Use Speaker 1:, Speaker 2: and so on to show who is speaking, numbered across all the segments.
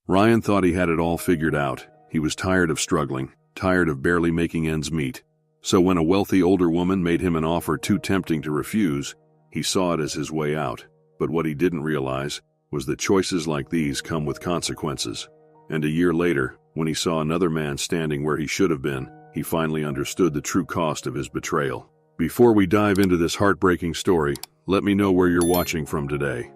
Speaker 1: Ryan thought he had it all figured out. He was tired of struggling, tired of barely making ends meet. So when a wealthy older woman made him an offer too tempting to refuse, he saw it as his way out. But what he didn't realize was that choices like these come with consequences. And a year later, when he saw another man standing where he should have been, he finally understood the true cost of his betrayal. Before we dive into this heartbreaking story, let me know where you're watching from today.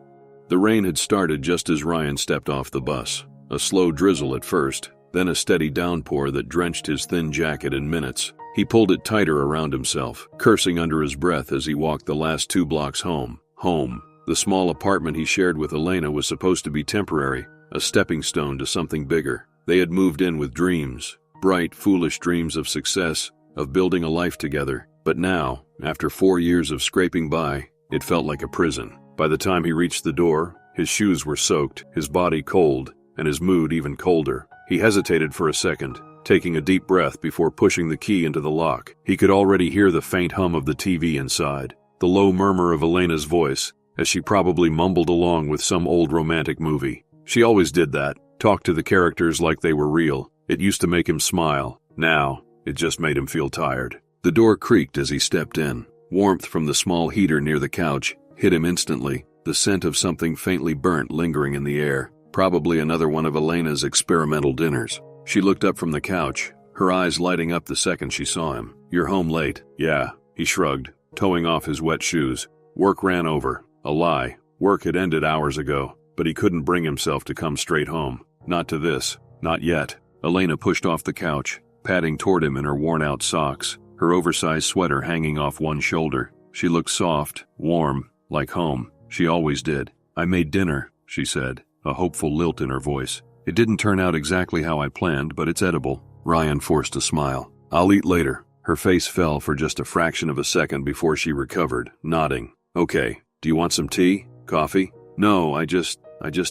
Speaker 1: The rain had started just as Ryan stepped off the bus. A slow drizzle at first, then a steady downpour that drenched his thin jacket in minutes. He pulled it tighter around himself, cursing under his breath as he walked the last 2 blocks home. Home. The small apartment he shared with Elena was supposed to be temporary, a stepping stone to something bigger. They had moved in with dreams, bright, foolish dreams of success, of building a life together. But now, after 4 years of scraping by, it felt like a prison. By the time he reached the door, his shoes were soaked, his body cold, and his mood even colder. He hesitated for a second, taking a deep breath before pushing the key into the lock. He could already hear the faint hum of the TV inside, the low murmur of Elena's voice, as she probably mumbled along with some old romantic movie. She always did that, talked to the characters like they were real. It used to make him smile. Now, it just made him feel tired. The door creaked as he stepped in. Warmth from the small heater near the couch hit him instantly, the scent of something faintly burnt lingering in the air. Probably another one of Elena's experimental dinners. She looked up from the couch, her eyes lighting up the second she saw him. "You're home late." "Yeah," he shrugged, toeing off his wet shoes. "Work ran over." A lie. Work had ended hours ago, but he couldn't bring himself to come straight home. Not to this. Not yet. Elena pushed off the couch, padding toward him in her worn-out socks, her oversized sweater hanging off one shoulder. She looked soft, warm, like home. She always did. "I made dinner," she said, a hopeful lilt in her voice. "It didn't turn out exactly how I planned, but it's edible." Ryan forced a smile. "I'll eat later." Her face fell for just a fraction of a second before she recovered, nodding. "Okay, do you want some tea? Coffee?" "No, I just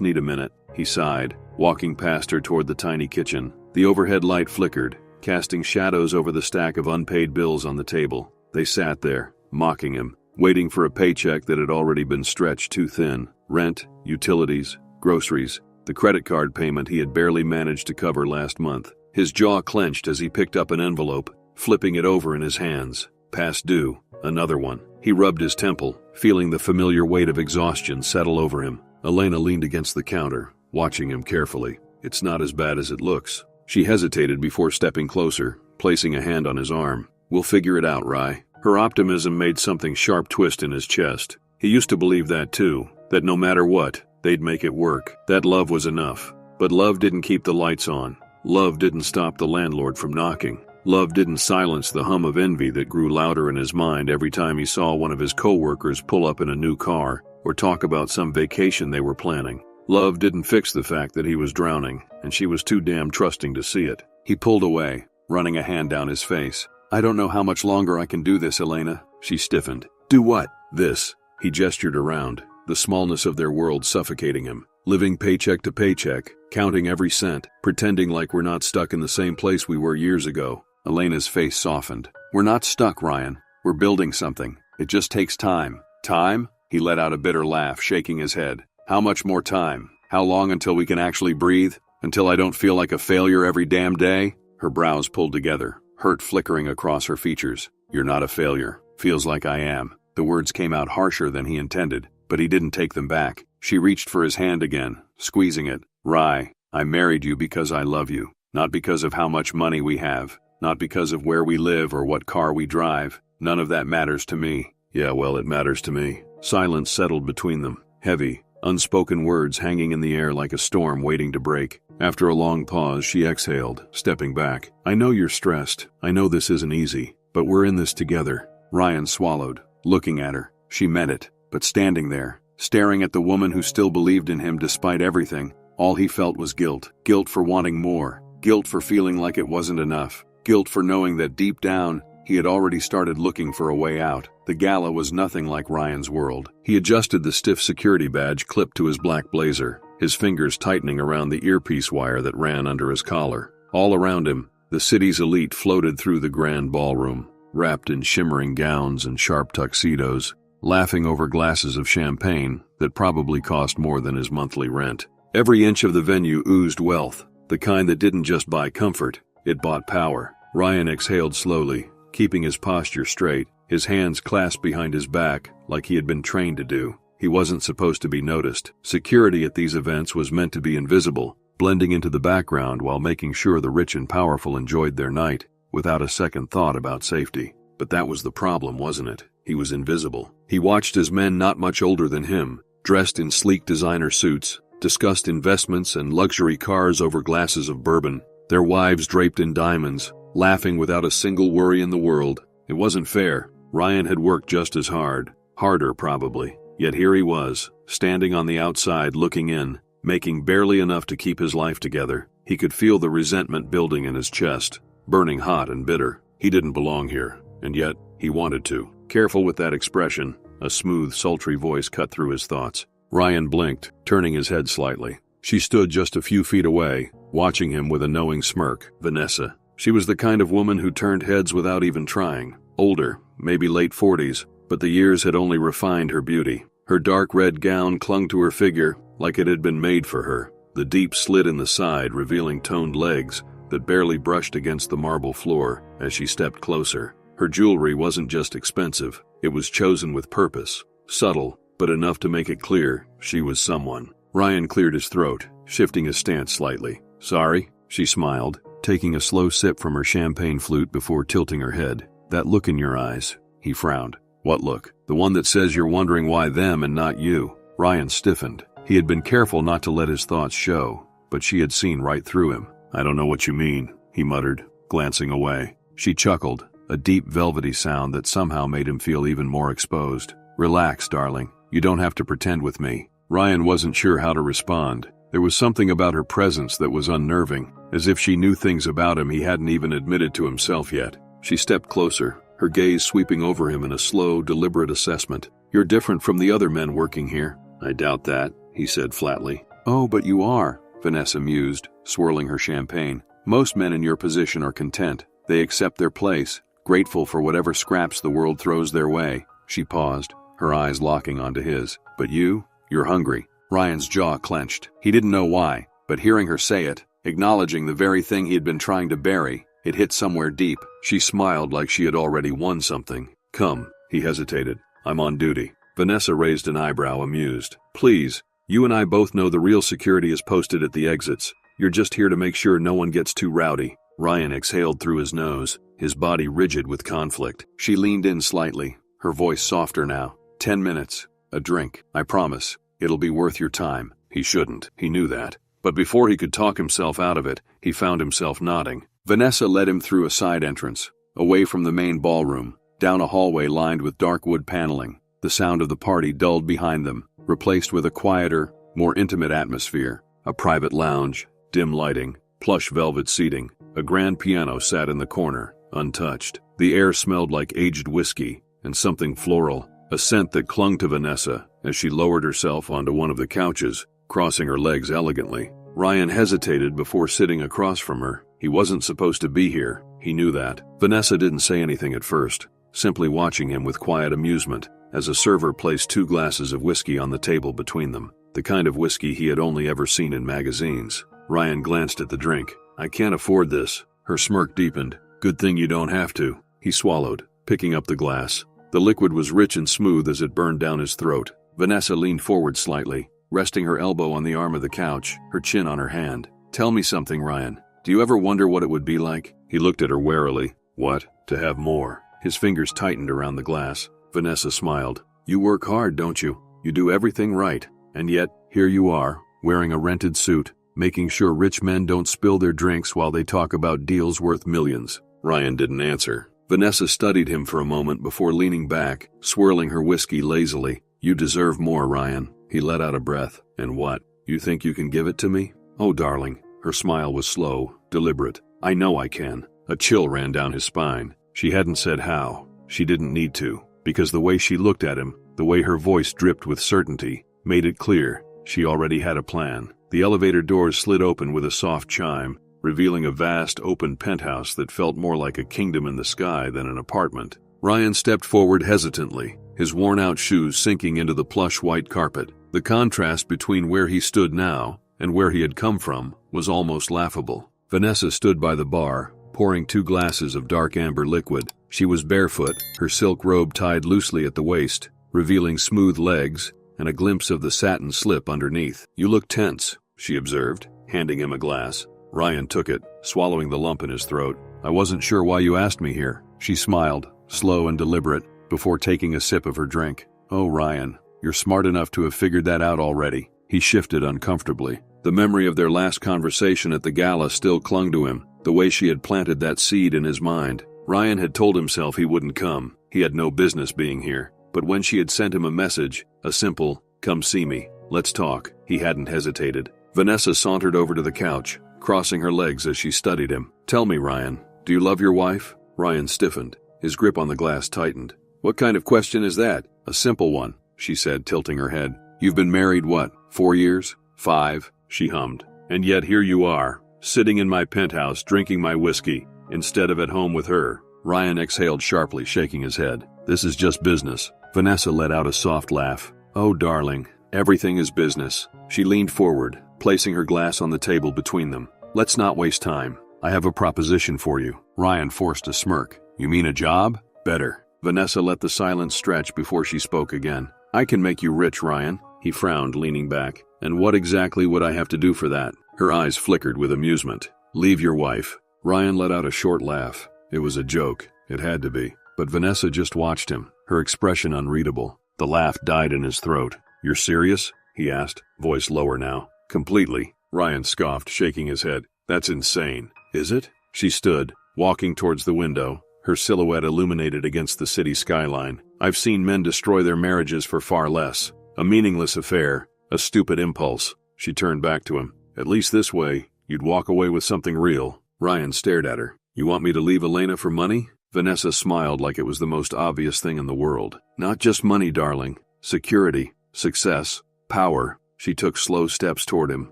Speaker 1: need a minute," he sighed, walking past her toward the tiny kitchen. The overhead light flickered, casting shadows over the stack of unpaid bills on the table. They sat there, mocking him, waiting for a paycheck that had already been stretched too thin. Rent, utilities, groceries, the credit card payment he had barely managed to cover last month. His jaw clenched as he picked up an envelope, flipping it over in his hands. Past due. Another one. He rubbed his temple, feeling the familiar weight of exhaustion settle over him. Elena leaned against the counter, watching him carefully. "It's not as bad as it looks." She hesitated before stepping closer, placing a hand on his arm. "We'll figure it out, Rye." Her optimism made something sharp twist in his chest. He used to believe that too, that no matter what, they'd make it work, that love was enough. But love didn't keep the lights on. Love didn't stop the landlord from knocking. Love didn't silence the hum of envy that grew louder in his mind every time he saw one of his co-workers pull up in a new car or talk about some vacation they were planning. Love didn't fix the fact that he was drowning, and she was too damn trusting to see it. He pulled away, running a hand down his face. "I don't know how much longer I can do this, Elena." She stiffened. "Do what?" "This." He gestured around, the smallness of their world suffocating him. "Living paycheck to paycheck, counting every cent, pretending like we're not stuck in the same place we were years ago." Elena's face softened. "We're not stuck, Ryan. We're building something. It just takes time." "Time?" He let out a bitter laugh, shaking his head. "How much more time? How long until we can actually breathe? Until I don't feel like a failure every damn day?" Her brows pulled together, hurt flickering across her features. "You're not a failure. Feels like I am." The words came out harsher than he intended, but he didn't take them back. She reached for his hand again, squeezing it. "Rye, I married you because I love you. Not because of how much money we have. Not because of where we live or what car we drive. None of that matters to me." "Yeah, well, it matters to me." Silence settled between them, heavy, unspoken words hanging in the air like a storm waiting to break. After a long pause, she exhaled, stepping back. "I know you're stressed. I know this isn't easy, but we're in this together." Ryan swallowed, looking at her. She meant it, but standing there, staring at the woman who still believed in him despite everything, all he felt was guilt. Guilt for wanting more. Guilt for feeling like it wasn't enough. Guilt for knowing that deep down, he had already started looking for a way out. The gala was nothing like Ryan's world. He adjusted the stiff security badge clipped to his black blazer, his fingers tightening around the earpiece wire that ran under his collar. All around him, the city's elite floated through the grand ballroom, wrapped in shimmering gowns and sharp tuxedos, laughing over glasses of champagne that probably cost more than his monthly rent. Every inch of the venue oozed wealth, the kind that didn't just buy comfort, it bought power. Ryan exhaled slowly, keeping his posture straight, his hands clasped behind his back like he had been trained to do. He wasn't supposed to be noticed. Security at these events was meant to be invisible, blending into the background while making sure the rich and powerful enjoyed their night, without a second thought about safety. But that was the problem, wasn't it? He was invisible. He watched as men not much older than him, dressed in sleek designer suits, discussed investments and luxury cars over glasses of bourbon, their wives draped in diamonds, laughing without a single worry in the world. It wasn't fair. Ryan had worked just as hard, harder probably, yet here he was, standing on the outside looking in, making barely enough to keep his life together. He could feel the resentment building in his chest, burning hot and bitter. He didn't belong here, and yet he wanted to. Careful with that expression, a smooth, sultry voice cut through his thoughts. Ryan blinked, turning his head slightly. She stood just a few feet away, watching him with a knowing smirk. Vanessa. She was the kind of woman who turned heads without even trying. Older, maybe late 40s, but the years had only refined her beauty. Her dark red gown clung to her figure like it had been made for her, the deep slit in the side revealing toned legs that barely brushed against the marble floor as she stepped closer. Her jewelry wasn't just expensive, it was chosen with purpose, subtle, but enough to make it clear she was someone. Ryan cleared his throat, shifting his stance slightly. Sorry, she smiled, taking a slow sip from her champagne flute before tilting her head. That look in your eyes. He frowned. What look? The one that says you're wondering why them and not you. Ryan stiffened. He had been careful not to let his thoughts show, but she had seen right through him. I don't know what you mean, he muttered, glancing away. She chuckled, a deep velvety sound that somehow made him feel even more exposed. Relax, darling. You don't have to pretend with me. Ryan wasn't sure how to respond. There was something about her presence that was unnerving, as if she knew things about him he hadn't even admitted to himself yet. She stepped closer, her gaze sweeping over him in a slow, deliberate assessment. You're different from the other men working here. I doubt that, he said flatly. Oh, but you are, Vanessa mused, swirling her champagne. Most men in your position are content. They accept their place, grateful for whatever scraps the world throws their way. She paused, her eyes locking onto his. But you're hungry. Ryan's jaw clenched. He didn't know why, but hearing her say it, acknowledging the very thing he had been trying to bury, it hit somewhere deep. She smiled like she had already won something. Come, he hesitated. I'm on duty. Vanessa raised an eyebrow, amused. Please, you and I both know the real security is posted at the exits. You're just here to make sure no one gets too rowdy. Ryan exhaled through his nose, his body rigid with conflict. She leaned in slightly, her voice softer now. 10 minutes. A drink. I promise. It'll be worth your time. He shouldn't. He knew that. But before he could talk himself out of it, he found himself nodding. Vanessa led him through a side entrance, away from the main ballroom, down a hallway lined with dark wood paneling. The sound of the party dulled behind them, replaced with a quieter, more intimate atmosphere. A private lounge, dim lighting, plush velvet seating. A grand piano sat in the corner, untouched. The air smelled like aged whiskey and something floral, a scent that clung to Vanessa as she lowered herself onto one of the couches, crossing her legs elegantly. Ryan hesitated before sitting across from her. He wasn't supposed to be here. He knew that. Vanessa didn't say anything at first, simply watching him with quiet amusement as a server placed 2 glasses of whiskey on the table between them, the kind of whiskey he had only ever seen in magazines. Ryan glanced at the drink. I can't afford this. Her smirk deepened. Good thing you don't have to. He swallowed, picking up the glass. The liquid was rich and smooth as it burned down his throat. Vanessa leaned forward slightly, resting her elbow on the arm of the couch, her chin on her hand. Tell me something, Ryan. Do you ever wonder what it would be like? He looked at her warily. What? To have more. His fingers tightened around the glass. Vanessa smiled. You work hard, don't you? You do everything right. And yet, here you are, wearing a rented suit, making sure rich men don't spill their drinks while they talk about deals worth millions. Ryan didn't answer. Vanessa studied him for a moment before leaning back, swirling her whiskey lazily. You deserve more, Ryan. He let out a breath. And what? You think you can give it to me? Oh, darling. Her smile was slow, deliberate. I know I can. A chill ran down his spine. She hadn't said how. She didn't need to, because the way she looked at him, the way her voice dripped with certainty, made it clear she already had a plan. The elevator doors slid open with a soft chime, revealing a vast, open penthouse that felt more like a kingdom in the sky than an apartment. Ryan stepped forward hesitantly, his worn-out shoes sinking into the plush white carpet. The contrast between where he stood now and where he had come from, was almost laughable. Vanessa stood by the bar, pouring 2 glasses of dark amber liquid. She was barefoot, her silk robe tied loosely at the waist, revealing smooth legs and a glimpse of the satin slip underneath. "You look tense," she observed, handing him a glass. Ryan took it, swallowing the lump in his throat. "I wasn't sure why you asked me here." She smiled, slow and deliberate, before taking a sip of her drink. "Oh, Ryan, you're smart enough to have figured that out already." He shifted uncomfortably. The memory of their last conversation at the gala still clung to him, the way she had planted that seed in his mind. Ryan had told himself he wouldn't come. He had no business being here. But when she had sent him a message, a simple, "Come see me, let's talk," he hadn't hesitated. Vanessa sauntered over to the couch, crossing her legs as she studied him. "Tell me, Ryan, do you love your wife?" Ryan stiffened. His grip on the glass tightened. "What kind of question is that?" "A simple one," she said, tilting her head. "You've been married, what, 4 years? 5, she hummed. "And yet here you are, sitting in my penthouse drinking my whiskey, instead of at home with her." Ryan exhaled sharply, shaking his head. "This is just business." Vanessa let out a soft laugh. "Oh, darling, everything is business." She leaned forward, placing her glass on the table between them. "Let's not waste time. I have a proposition for you." Ryan forced a smirk. "You mean a job?" "Better." Vanessa let the silence stretch before she spoke again. "I can make you rich, Ryan." He frowned, leaning back. "And what exactly would I have to do for that?" Her eyes flickered with amusement. "Leave your wife." Ryan let out a short laugh. It was a joke. It had to be. But Vanessa just watched him, her expression unreadable. The laugh died in his throat. "You're serious?" he asked, voice lower now. "Completely." Ryan scoffed, shaking his head. "That's insane." "Is it?" She stood, walking towards the window, her silhouette illuminated against the city skyline. "I've seen men destroy their marriages for far less. A meaningless affair, a stupid impulse." She turned back to him. "At least this way, you'd walk away with something real." Ryan stared at her. "You want me to leave Elena for money?" Vanessa smiled like it was the most obvious thing in the world. "Not just money, darling. Security, success, power." She took slow steps toward him,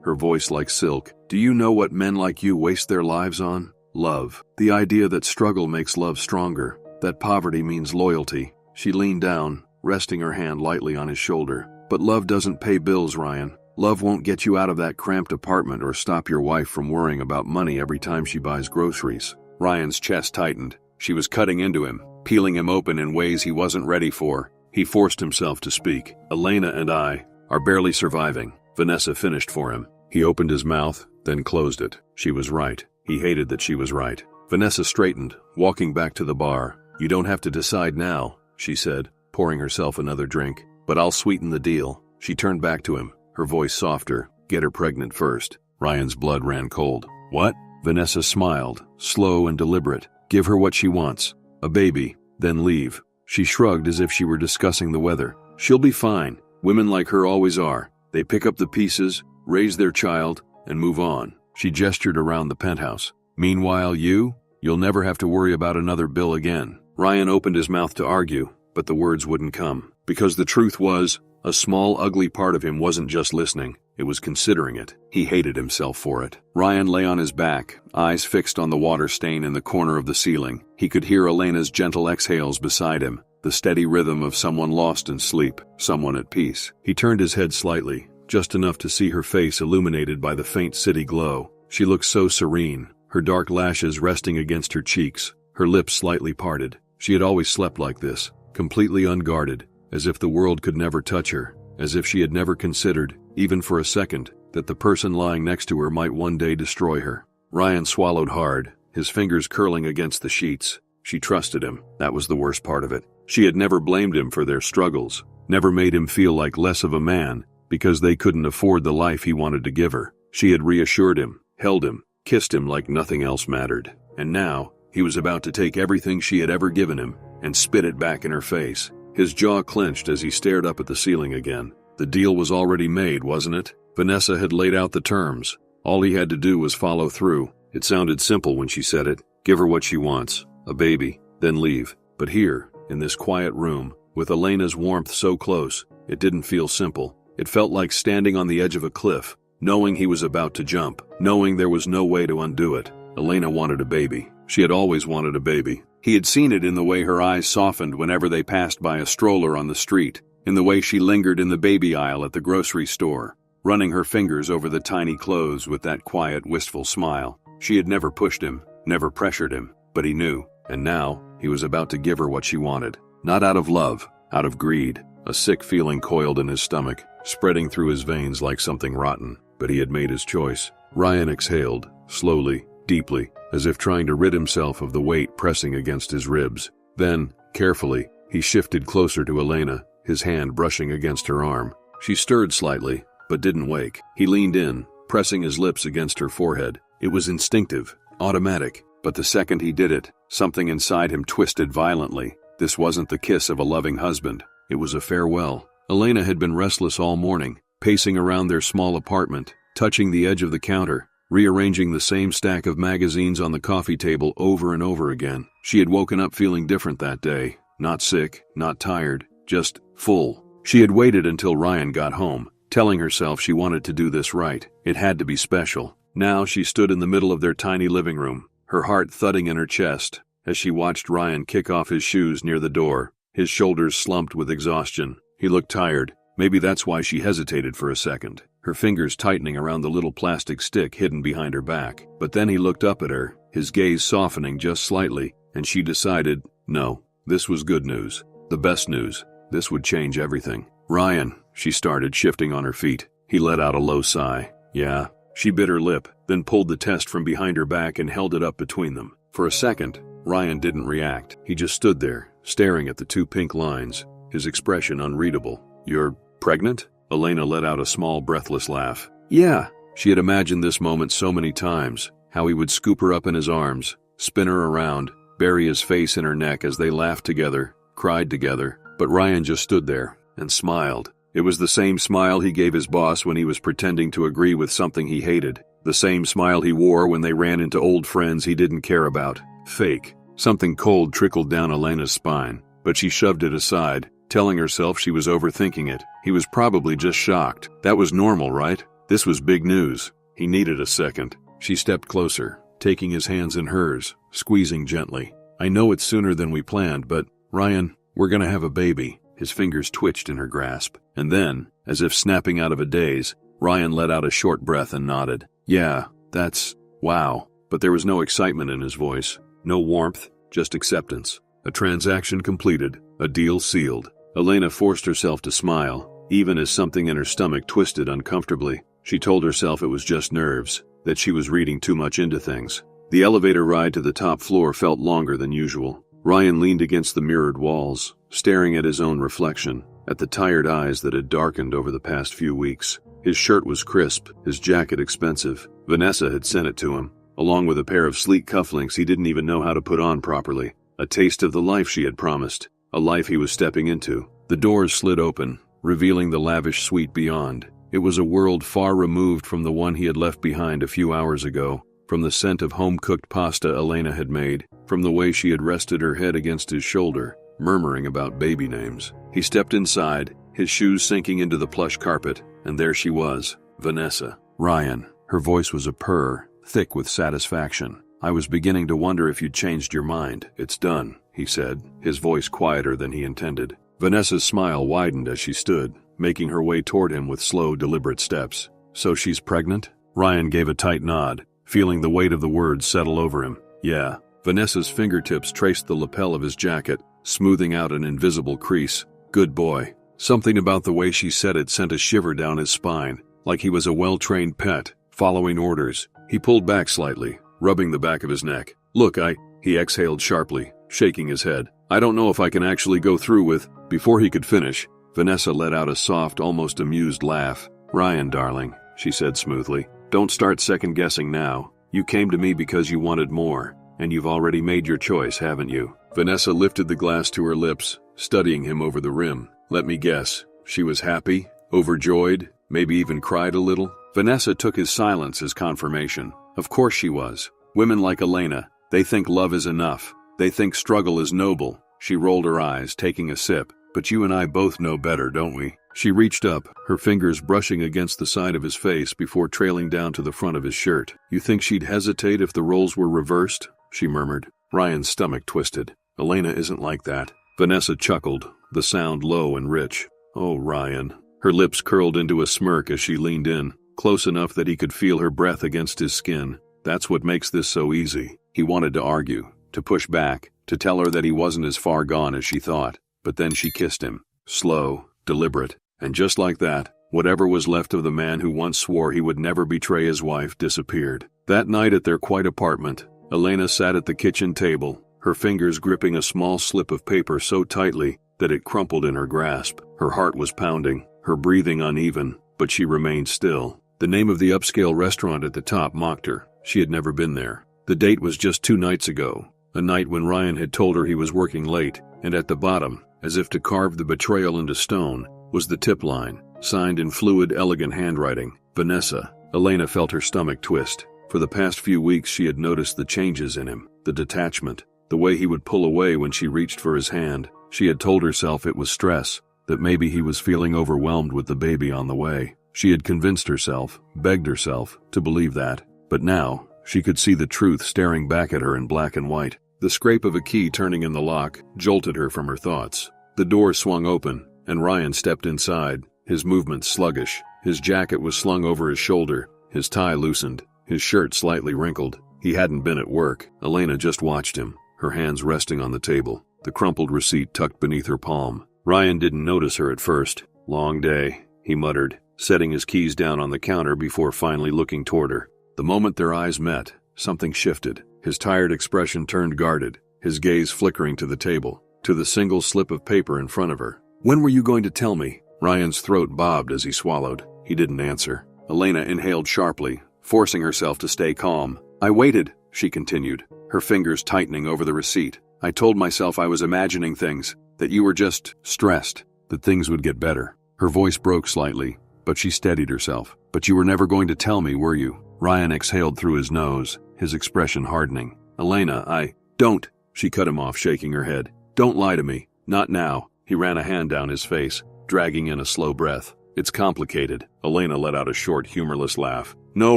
Speaker 1: her voice like silk. "Do you know what men like you waste their lives on? Love. The idea that struggle makes love stronger, that poverty means loyalty." She leaned down, resting her hand lightly on his shoulder. "But love doesn't pay bills, Ryan. Love won't get you out of that cramped apartment or stop your wife from worrying about money every time she buys groceries." Ryan's chest tightened. She was cutting into him, peeling him open in ways he wasn't ready for. He forced himself to speak. "Elena and I are barely surviving." Vanessa finished for him. He opened his mouth, then closed it. She was right. He hated that she was right. Vanessa straightened, walking back to the bar. "You don't have to decide now," she said, pouring herself another drink. "But I'll sweeten the deal." She turned back to him, her voice softer. "Get her pregnant first." Ryan's blood ran cold. "What?" Vanessa smiled, slow and deliberate. "Give her what she wants. A baby, then leave." She shrugged as if she were discussing the weather. "She'll be fine. Women like her always are. They pick up the pieces, raise their child, and move on." She gestured around the penthouse. "Meanwhile, you'll never have to worry about another bill again." Ryan opened his mouth to argue, but the words wouldn't come. Because the truth was, a small, ugly part of him wasn't just listening, it was considering it. He hated himself for it. Ryan lay on his back, eyes fixed on the water stain in the corner of the ceiling. He could hear Elena's gentle exhales beside him, the steady rhythm of someone lost in sleep, someone at peace. He turned his head slightly, just enough to see her face illuminated by the faint city glow. She looked so serene, her dark lashes resting against her cheeks, her lips slightly parted. She had always slept like this, completely unguarded, as if the world could never touch her, as if she had never considered, even for a second, that the person lying next to her might one day destroy her. Ryan swallowed hard, his fingers curling against the sheets. She trusted him. That was the worst part of it. She had never blamed him for their struggles, never made him feel like less of a man because they couldn't afford the life he wanted to give her. She had reassured him, held him, kissed him like nothing else mattered. And now, he was about to take everything she had ever given him and spit it back in her face. His jaw clenched as he stared up at the ceiling again. The deal was already made, wasn't it? Vanessa had laid out the terms. All he had to do was follow through. It sounded simple when she said it. Give her what she wants, a baby, then leave. But here, in this quiet room, with Elena's warmth so close, it didn't feel simple. It felt like standing on the edge of a cliff, knowing he was about to jump, knowing there was no way to undo it. Elena wanted a baby. She had always wanted a baby. He had seen it in the way her eyes softened whenever they passed by a stroller on the street, in the way she lingered in the baby aisle at the grocery store. running her fingers over the tiny clothes with that quiet, wistful smile. She had never pushed him, never pressured him, but he knew, and now he was about to give her what she wanted. Not out of love, out of greed. A sick feeling coiled in his stomach, spreading through his veins like something rotten, but he had made his choice. Ryan exhaled, slowly, deeply, as if trying to rid himself of the weight pressing against his ribs. Then, carefully, he shifted closer to Elena, his hand brushing against her arm. She stirred slightly, but didn't wake. He leaned in, pressing his lips against her forehead. It was instinctive, automatic, but the second he did it, something inside him twisted violently. This wasn't the kiss of a loving husband. It was a farewell. Elena had been restless all morning, pacing around their small apartment, touching the edge of the counter, rearranging the same stack of magazines on the coffee table over and over again. She had woken up feeling different that day. Not sick, not tired, just full. She had waited until Ryan got home, telling herself she wanted to do this right. It had to be special. Now she stood in the middle of their tiny living room, her heart thudding in her chest, as she watched Ryan kick off his shoes near the door. His shoulders slumped with exhaustion. He looked tired. Maybe that's why she hesitated for a second, her fingers tightening around the little plastic stick hidden behind her back. But then he looked up at her, his gaze softening just slightly, and she decided, no, this was good news. The best news. This would change everything. Ryan, she started, shifting on her feet. He let out a low sigh. Yeah. She bit her lip, then pulled the test from behind her back and held it up between them. For a second, Ryan didn't react. He just stood there, staring at the two pink lines, his expression unreadable. You're pregnant? Elena let out a small, breathless laugh. Yeah. She had imagined this moment so many times, how he would scoop her up in his arms, spin her around, bury his face in her neck as they laughed together, cried together. But Ryan just stood there and smiled. It was the same smile he gave his boss when he was pretending to agree with something he hated. The same smile he wore when they ran into old friends he didn't care about. Fake. Something cold trickled down Elena's spine, but she shoved it aside, telling herself she was overthinking it. He was probably just shocked. That was normal, right? This was big news. He needed a second. She stepped closer, taking his hands in hers, squeezing gently. I know it's sooner than we planned, but, Ryan, we're gonna have a baby. His fingers twitched in her grasp. And then, as if snapping out of a daze, Ryan let out a short breath and nodded. Yeah, that's... wow. But there was no excitement in his voice. No warmth, just acceptance. A transaction completed, a deal sealed. Elena forced herself to smile, even as something in her stomach twisted uncomfortably. She told herself it was just nerves, that she was reading too much into things. The elevator ride to the top floor felt longer than usual. Ryan leaned against the mirrored walls, staring at his own reflection, at the tired eyes that had darkened over the past few weeks. His shirt was crisp, his jacket expensive. Vanessa had sent it to him, along with a pair of sleek cufflinks he didn't even know how to put on properly. A taste of the life she had promised, a life he was stepping into. The doors slid open, revealing the lavish suite beyond. It was a world far removed from the one he had left behind a few hours ago, from the scent of home-cooked pasta Elena had made, from the way she had rested her head against his shoulder, murmuring about baby names. He stepped inside, his shoes sinking into the plush carpet, and there she was, Vanessa. Ryan. Her voice was a purr, thick with satisfaction. I was beginning to wonder if you'd changed your mind. It's done, he said, his voice quieter than he intended. Vanessa's smile widened as she stood, making her way toward him with slow, deliberate steps. So she's pregnant? Ryan gave a tight nod, feeling the weight of the words settle over him. Yeah. Vanessa's fingertips traced the lapel of his jacket, smoothing out an invisible crease. Good boy. Something about the way she said it sent a shiver down his spine, like he was a well-trained pet, following orders. He pulled back slightly, rubbing the back of his neck. Look, he exhaled sharply, shaking his head. I don't know if I can actually go through with... Before he could finish, Vanessa let out a soft, almost amused laugh. Ryan, darling, she said smoothly, don't start second-guessing now. You came to me because you wanted more, and you've already made your choice, haven't you? Vanessa lifted the glass to her lips, studying him over the rim. Let me guess. She was happy, overjoyed, maybe even cried a little? Vanessa took his silence as confirmation. Of course she was. Women like Elena, they think love is enough. They think struggle is noble. She rolled her eyes, taking a sip. But you and I both know better, don't we? She reached up, her fingers brushing against the side of his face before trailing down to the front of his shirt. You think she'd hesitate if the roles were reversed? She murmured. Ryan's stomach twisted. Elena isn't like that. Vanessa chuckled, the sound low and rich. Oh, Ryan. Her lips curled into a smirk as she leaned in, close enough that he could feel her breath against his skin. That's what makes this so easy. He wanted to argue, to push back, to tell her that he wasn't as far gone as she thought. But then she kissed him. Slow, deliberate, and just like that, whatever was left of the man who once swore he would never betray his wife disappeared. That night at their quiet apartment, Elena sat at the kitchen table, her fingers gripping a small slip of paper so tightly that it crumpled in her grasp. Her heart was pounding, her breathing uneven, but she remained still. The name of the upscale restaurant at the top mocked her. She had never been there. The date was just 2 nights ago, a night when Ryan had told her he was working late, and at the bottom, as if to carve the betrayal into stone, was the tip line, signed in fluid, elegant handwriting, Vanessa. Elena felt her stomach twist. For the past few weeks she had noticed the changes in him, the detachment, the way he would pull away when she reached for his hand. She had told herself it was stress, that maybe he was feeling overwhelmed with the baby on the way. She had convinced herself, begged herself, to believe that. But now, she could see the truth staring back at her in black and white. The scrape of a key turning in the lock jolted her from her thoughts. The door swung open, and Ryan stepped inside, his movements sluggish. His jacket was slung over his shoulder, his tie loosened, his shirt slightly wrinkled. He hadn't been at work. Elena just watched him, her hands resting on the table, the crumpled receipt tucked beneath her palm. Ryan didn't notice her at first. Long day, he muttered, setting his keys down on the counter before finally looking toward her. The moment their eyes met, something shifted. His tired expression turned guarded, his gaze flickering to the table, to the single slip of paper in front of her. "When were you going to tell me?" Ryan's throat bobbed as he swallowed. He didn't answer. Elena inhaled sharply, forcing herself to stay calm. "I waited," she continued, her fingers tightening over the receipt. "I told myself I was imagining things, that you were just stressed, that things would get better." Her voice broke slightly, but she steadied herself. "But you were never going to tell me, were you?" Ryan exhaled through his nose, his expression hardening. "Elena, Don't," she cut him off, shaking her head. "Don't lie to me. Not now." He ran a hand down his face, dragging in a slow breath. "It's complicated." Elena let out a short, humorless laugh. "No,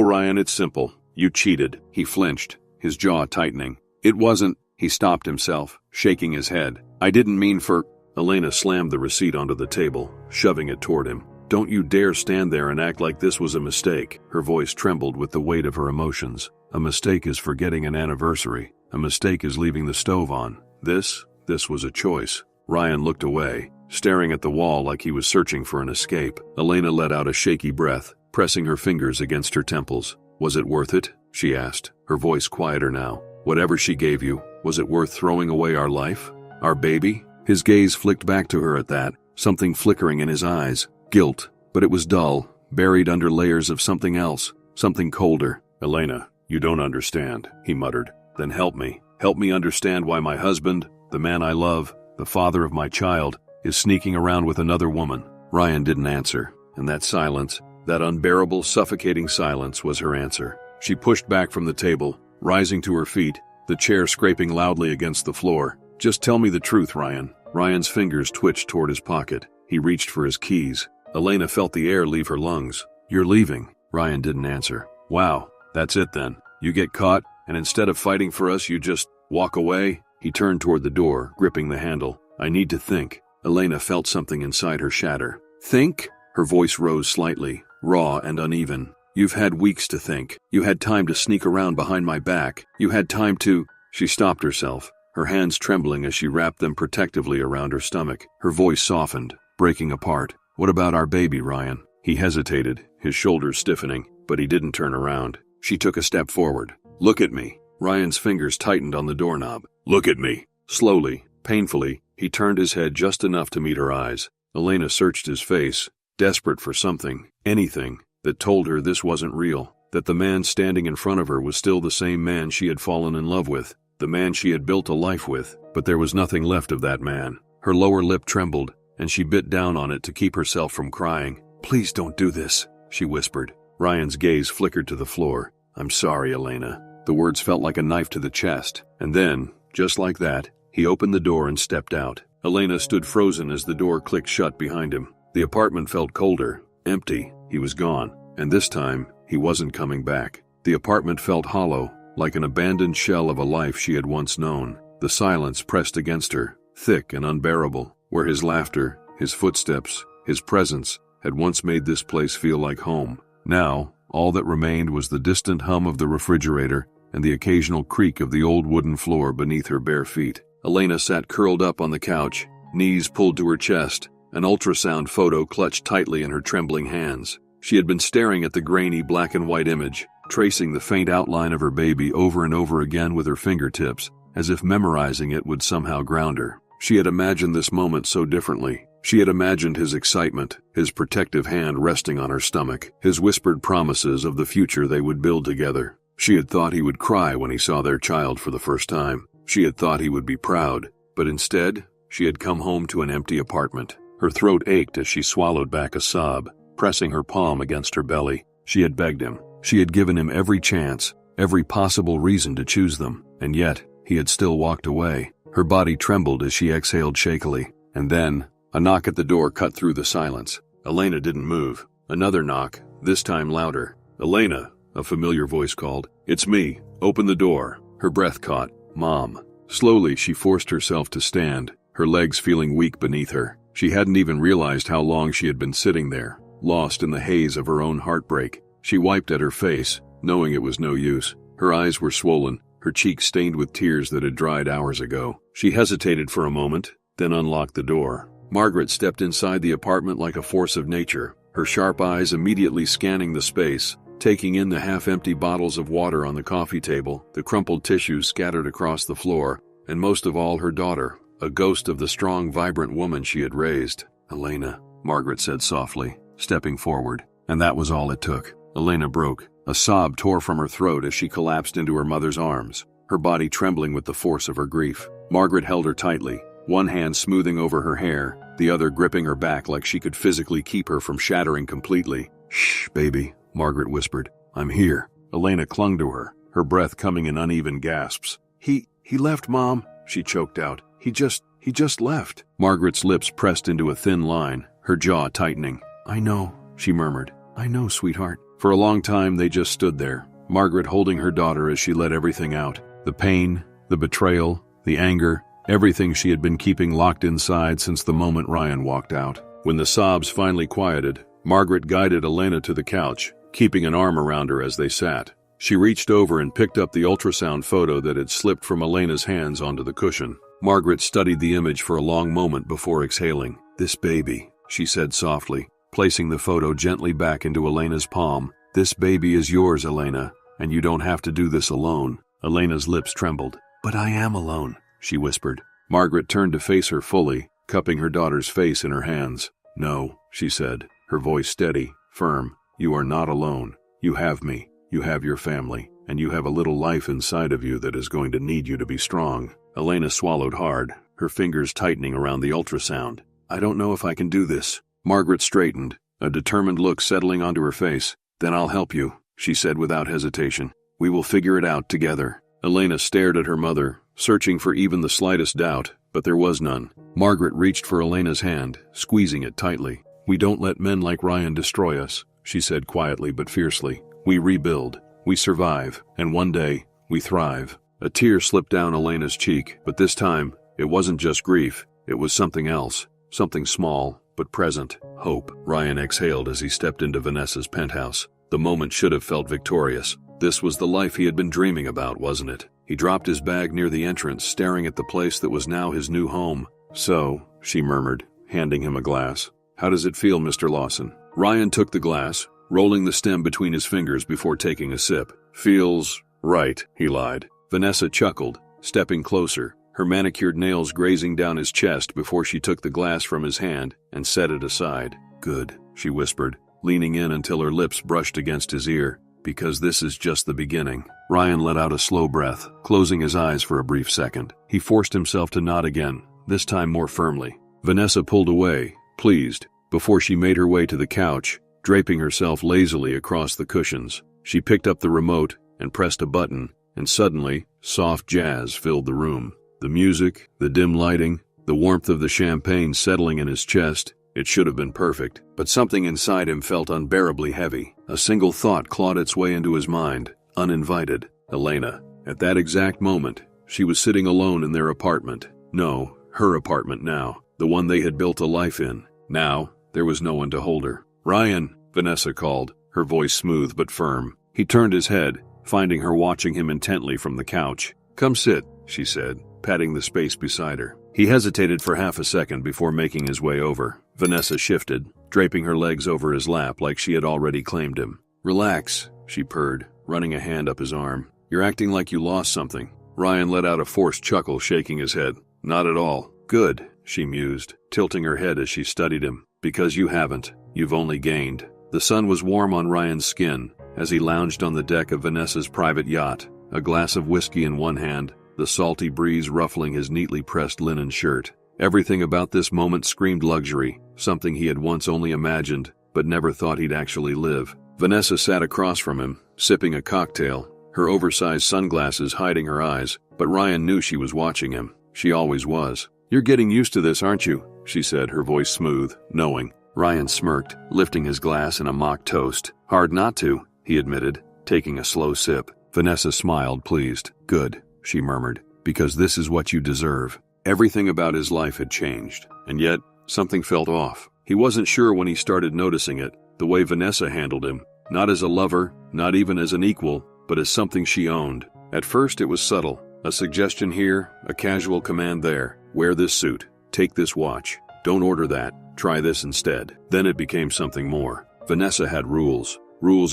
Speaker 1: Ryan, it's simple. You cheated." He flinched, his jaw tightening. "It wasn't." He stopped himself, shaking his head. "I didn't mean for—" Elena slammed the receipt onto the table, shoving it toward him. "Don't you dare stand there and act like this was a mistake." Her voice trembled with the weight of her emotions. "A mistake is forgetting an anniversary. A mistake is leaving the stove on. This was a choice." Ryan looked away, staring at the wall like he was searching for an escape. Elena let out a shaky breath, pressing her fingers against her temples. "Was it worth it?" she asked, her voice quieter now. "Whatever she gave you, was it worth throwing away our life? Our baby?" His gaze flicked back to her at that, something flickering in his eyes. Guilt, but it was dull, buried under layers of something else, something colder. "Elena, you don't understand," he muttered. "Then help me. Help me understand why my husband, the man I love, the father of my child, is sneaking around with another woman." Ryan didn't answer, and that silence, that unbearable, suffocating silence, was her answer. She pushed back from the table, rising to her feet, the chair scraping loudly against the floor. "Just tell me the truth, Ryan." Ryan's fingers twitched toward his pocket. He reached for his keys. Elena felt the air leave her lungs. "You're leaving." Ryan didn't answer. "Wow, that's it then. You get caught, and instead of fighting for us, you just walk away?" He turned toward the door, gripping the handle. "I need to think." Elena felt something inside her shatter. "Think?" Her voice rose slightly, raw and uneven. "You've had weeks to think. You had time to sneak around behind my back. You had time to—" She stopped herself, her hands trembling as she wrapped them protectively around her stomach. Her voice softened, breaking apart. "What about our baby, Ryan?" He hesitated, his shoulders stiffening, but he didn't turn around. She took a step forward. "Look at me." Ryan's fingers tightened on the doorknob. "Look at me." Slowly, painfully, he turned his head just enough to meet her eyes. Elena searched his face, desperate for something, anything, that told her this wasn't real, that the man standing in front of her was still the same man she had fallen in love with, the man she had built a life with. But there was nothing left of that man. Her lower lip trembled, and she bit down on it to keep herself from crying. "Please don't do this," she whispered. Ryan's gaze flickered to the floor. "I'm sorry, Elena." The words felt like a knife to the chest, and then, just like that, he opened the door and stepped out. Elena stood frozen as the door clicked shut behind him. The apartment felt colder, empty. He was gone, and this time, he wasn't coming back. The apartment felt hollow, like an abandoned shell of a life she had once known. The silence pressed against her, thick and unbearable, where his laughter, his footsteps, his presence had once made this place feel like home. Now, all that remained was the distant hum of the refrigerator and the occasional creak of the old wooden floor beneath her bare feet. Elena sat curled up on the couch, knees pulled to her chest, an ultrasound photo clutched tightly in her trembling hands. She had been staring at the grainy black and white image, tracing the faint outline of her baby over and over again with her fingertips, as if memorizing it would somehow ground her. She had imagined this moment so differently. She had imagined his excitement, his protective hand resting on her stomach, his whispered promises of the future they would build together. She had thought he would cry when he saw their child for the first time. She had thought he would be proud, but instead, she had come home to an empty apartment. Her throat ached as she swallowed back a sob, pressing her palm against her belly. She had begged him. She had given him every chance, every possible reason to choose them, and yet, he had still walked away. Her body trembled as she exhaled shakily, and then, a knock at the door cut through the silence. Elena didn't move. Another knock, this time louder. "Elena," a familiar voice called. "It's me. Open the door." Her breath caught. "Mom." Slowly, she forced herself to stand, her legs feeling weak beneath her. She hadn't even realized how long she had been sitting there, lost in the haze of her own heartbreak. She wiped at her face, knowing it was no use. Her eyes were swollen, her cheeks stained with tears that had dried hours ago. She hesitated for a moment, then unlocked the door. Margaret stepped inside the apartment like a force of nature, her sharp eyes immediately scanning the space, taking in the half-empty bottles of water on the coffee table, the crumpled tissues scattered across the floor, and most of all her daughter, a ghost of the strong, vibrant woman she had raised. "Elena," Margaret said softly, stepping forward. And that was all it took. Elena broke. A sob tore from her throat as she collapsed into her mother's arms, her body trembling with the force of her grief. Margaret held her tightly, one hand smoothing over her hair, the other gripping her back like she could physically keep her from shattering completely. "Shh, baby," Margaret whispered. "I'm here." Elena clung to her, her breath coming in uneven gasps. He left, Mom," she choked out. He just left." Margaret's lips pressed into a thin line, her jaw tightening. "I know," she murmured. "I know, sweetheart." For a long time they just stood there, Margaret holding her daughter as she let everything out. The pain, the betrayal, the anger, everything she had been keeping locked inside since the moment Ryan walked out. When the sobs finally quieted, Margaret guided Elena to the couch, keeping an arm around her as they sat. She reached over and picked up the ultrasound photo that had slipped from Elena's hands onto the cushion. Margaret studied the image for a long moment before exhaling. "This baby," she said softly, placing the photo gently back into Elena's palm. "This baby is yours, Elena, and you don't have to do this alone." Elena's lips trembled. "But I am alone," she whispered. Margaret turned to face her fully, cupping her daughter's face in her hands. "No," she said, her voice steady, firm. "You are not alone. You have me. You have your family, and you have a little life inside of you that is going to need you to be strong." Elena swallowed hard, her fingers tightening around the ultrasound. "I don't know if I can do this." Margaret straightened, a determined look settling onto her face. "Then I'll help you," she said without hesitation. "We will figure it out together." Elena stared at her mother, searching for even the slightest doubt, but there was none. Margaret reached for Elena's hand, squeezing it tightly. "We don't let men like Ryan destroy us," she said quietly but fiercely. "We rebuild, we survive, and one day, we thrive." A tear slipped down Elena's cheek, but this time, it wasn't just grief, it was something else, something small, but present. Hope. Ryan exhaled as he stepped into Vanessa's penthouse. The moment should have felt victorious. This was the life he had been dreaming about, wasn't it? He dropped his bag near the entrance, staring at the place that was now his new home. "So," she murmured, handing him a glass. "How does it feel, Mr. Lawson?" Ryan took the glass, rolling the stem between his fingers before taking a sip. "Feels right," he lied. Vanessa chuckled, stepping closer, her manicured nails grazing down his chest before she took the glass from his hand and set it aside. "Good," she whispered, leaning in until her lips brushed against his ear. "Because this is just the beginning." Ryan let out a slow breath, closing his eyes for a brief second. He forced himself to nod again, this time more firmly. Vanessa pulled away, pleased, before she made her way to the couch, draping herself lazily across the cushions. She picked up the remote and pressed a button, and suddenly, soft jazz filled the room. The music, the dim lighting, the warmth of the champagne settling in his chest. It should have been perfect, but something inside him felt unbearably heavy. A single thought clawed its way into his mind, uninvited. Elena. At that exact moment, she was sitting alone in their apartment. No, her apartment now, the one they had built a life in. Now, there was no one to hold her. Ryan, Vanessa called, her voice smooth but firm. He turned his head, finding her watching him intently from the couch. "Come sit," she said, patting the space beside her. He hesitated for half a second before making his way over. Vanessa shifted, draping her legs over his lap like she had already claimed him. "Relax," she purred, running a hand up his arm. "You're acting like you lost something." Ryan let out a forced chuckle, shaking his head. "Not at all." "Good," she mused, tilting her head as she studied him. "Because you haven't. You've only gained." The sun was warm on Ryan's skin as he lounged on the deck of Vanessa's private yacht, a glass of whiskey in one hand, the salty breeze ruffling his neatly pressed linen shirt. Everything about this moment screamed luxury, something he had once only imagined, but never thought he'd actually live. Vanessa sat across from him, sipping a cocktail, her oversized sunglasses hiding her eyes, but Ryan knew she was watching him. She always was. "You're getting used to this, aren't you?" she said, her voice smooth, knowing. Ryan smirked, lifting his glass in a mock toast. "Hard not to," he admitted, taking a slow sip. Vanessa smiled, pleased. "Good," she murmured, "because this is what you deserve." Everything about his life had changed, and yet something felt off. He wasn't sure when he started noticing it, the way Vanessa handled him, not as a lover, not even as an equal, but as something she owned. At first it was subtle, a suggestion here, a casual command there. "Wear this suit, take this watch, don't order that, try this instead." Then it became something more. Vanessa had rules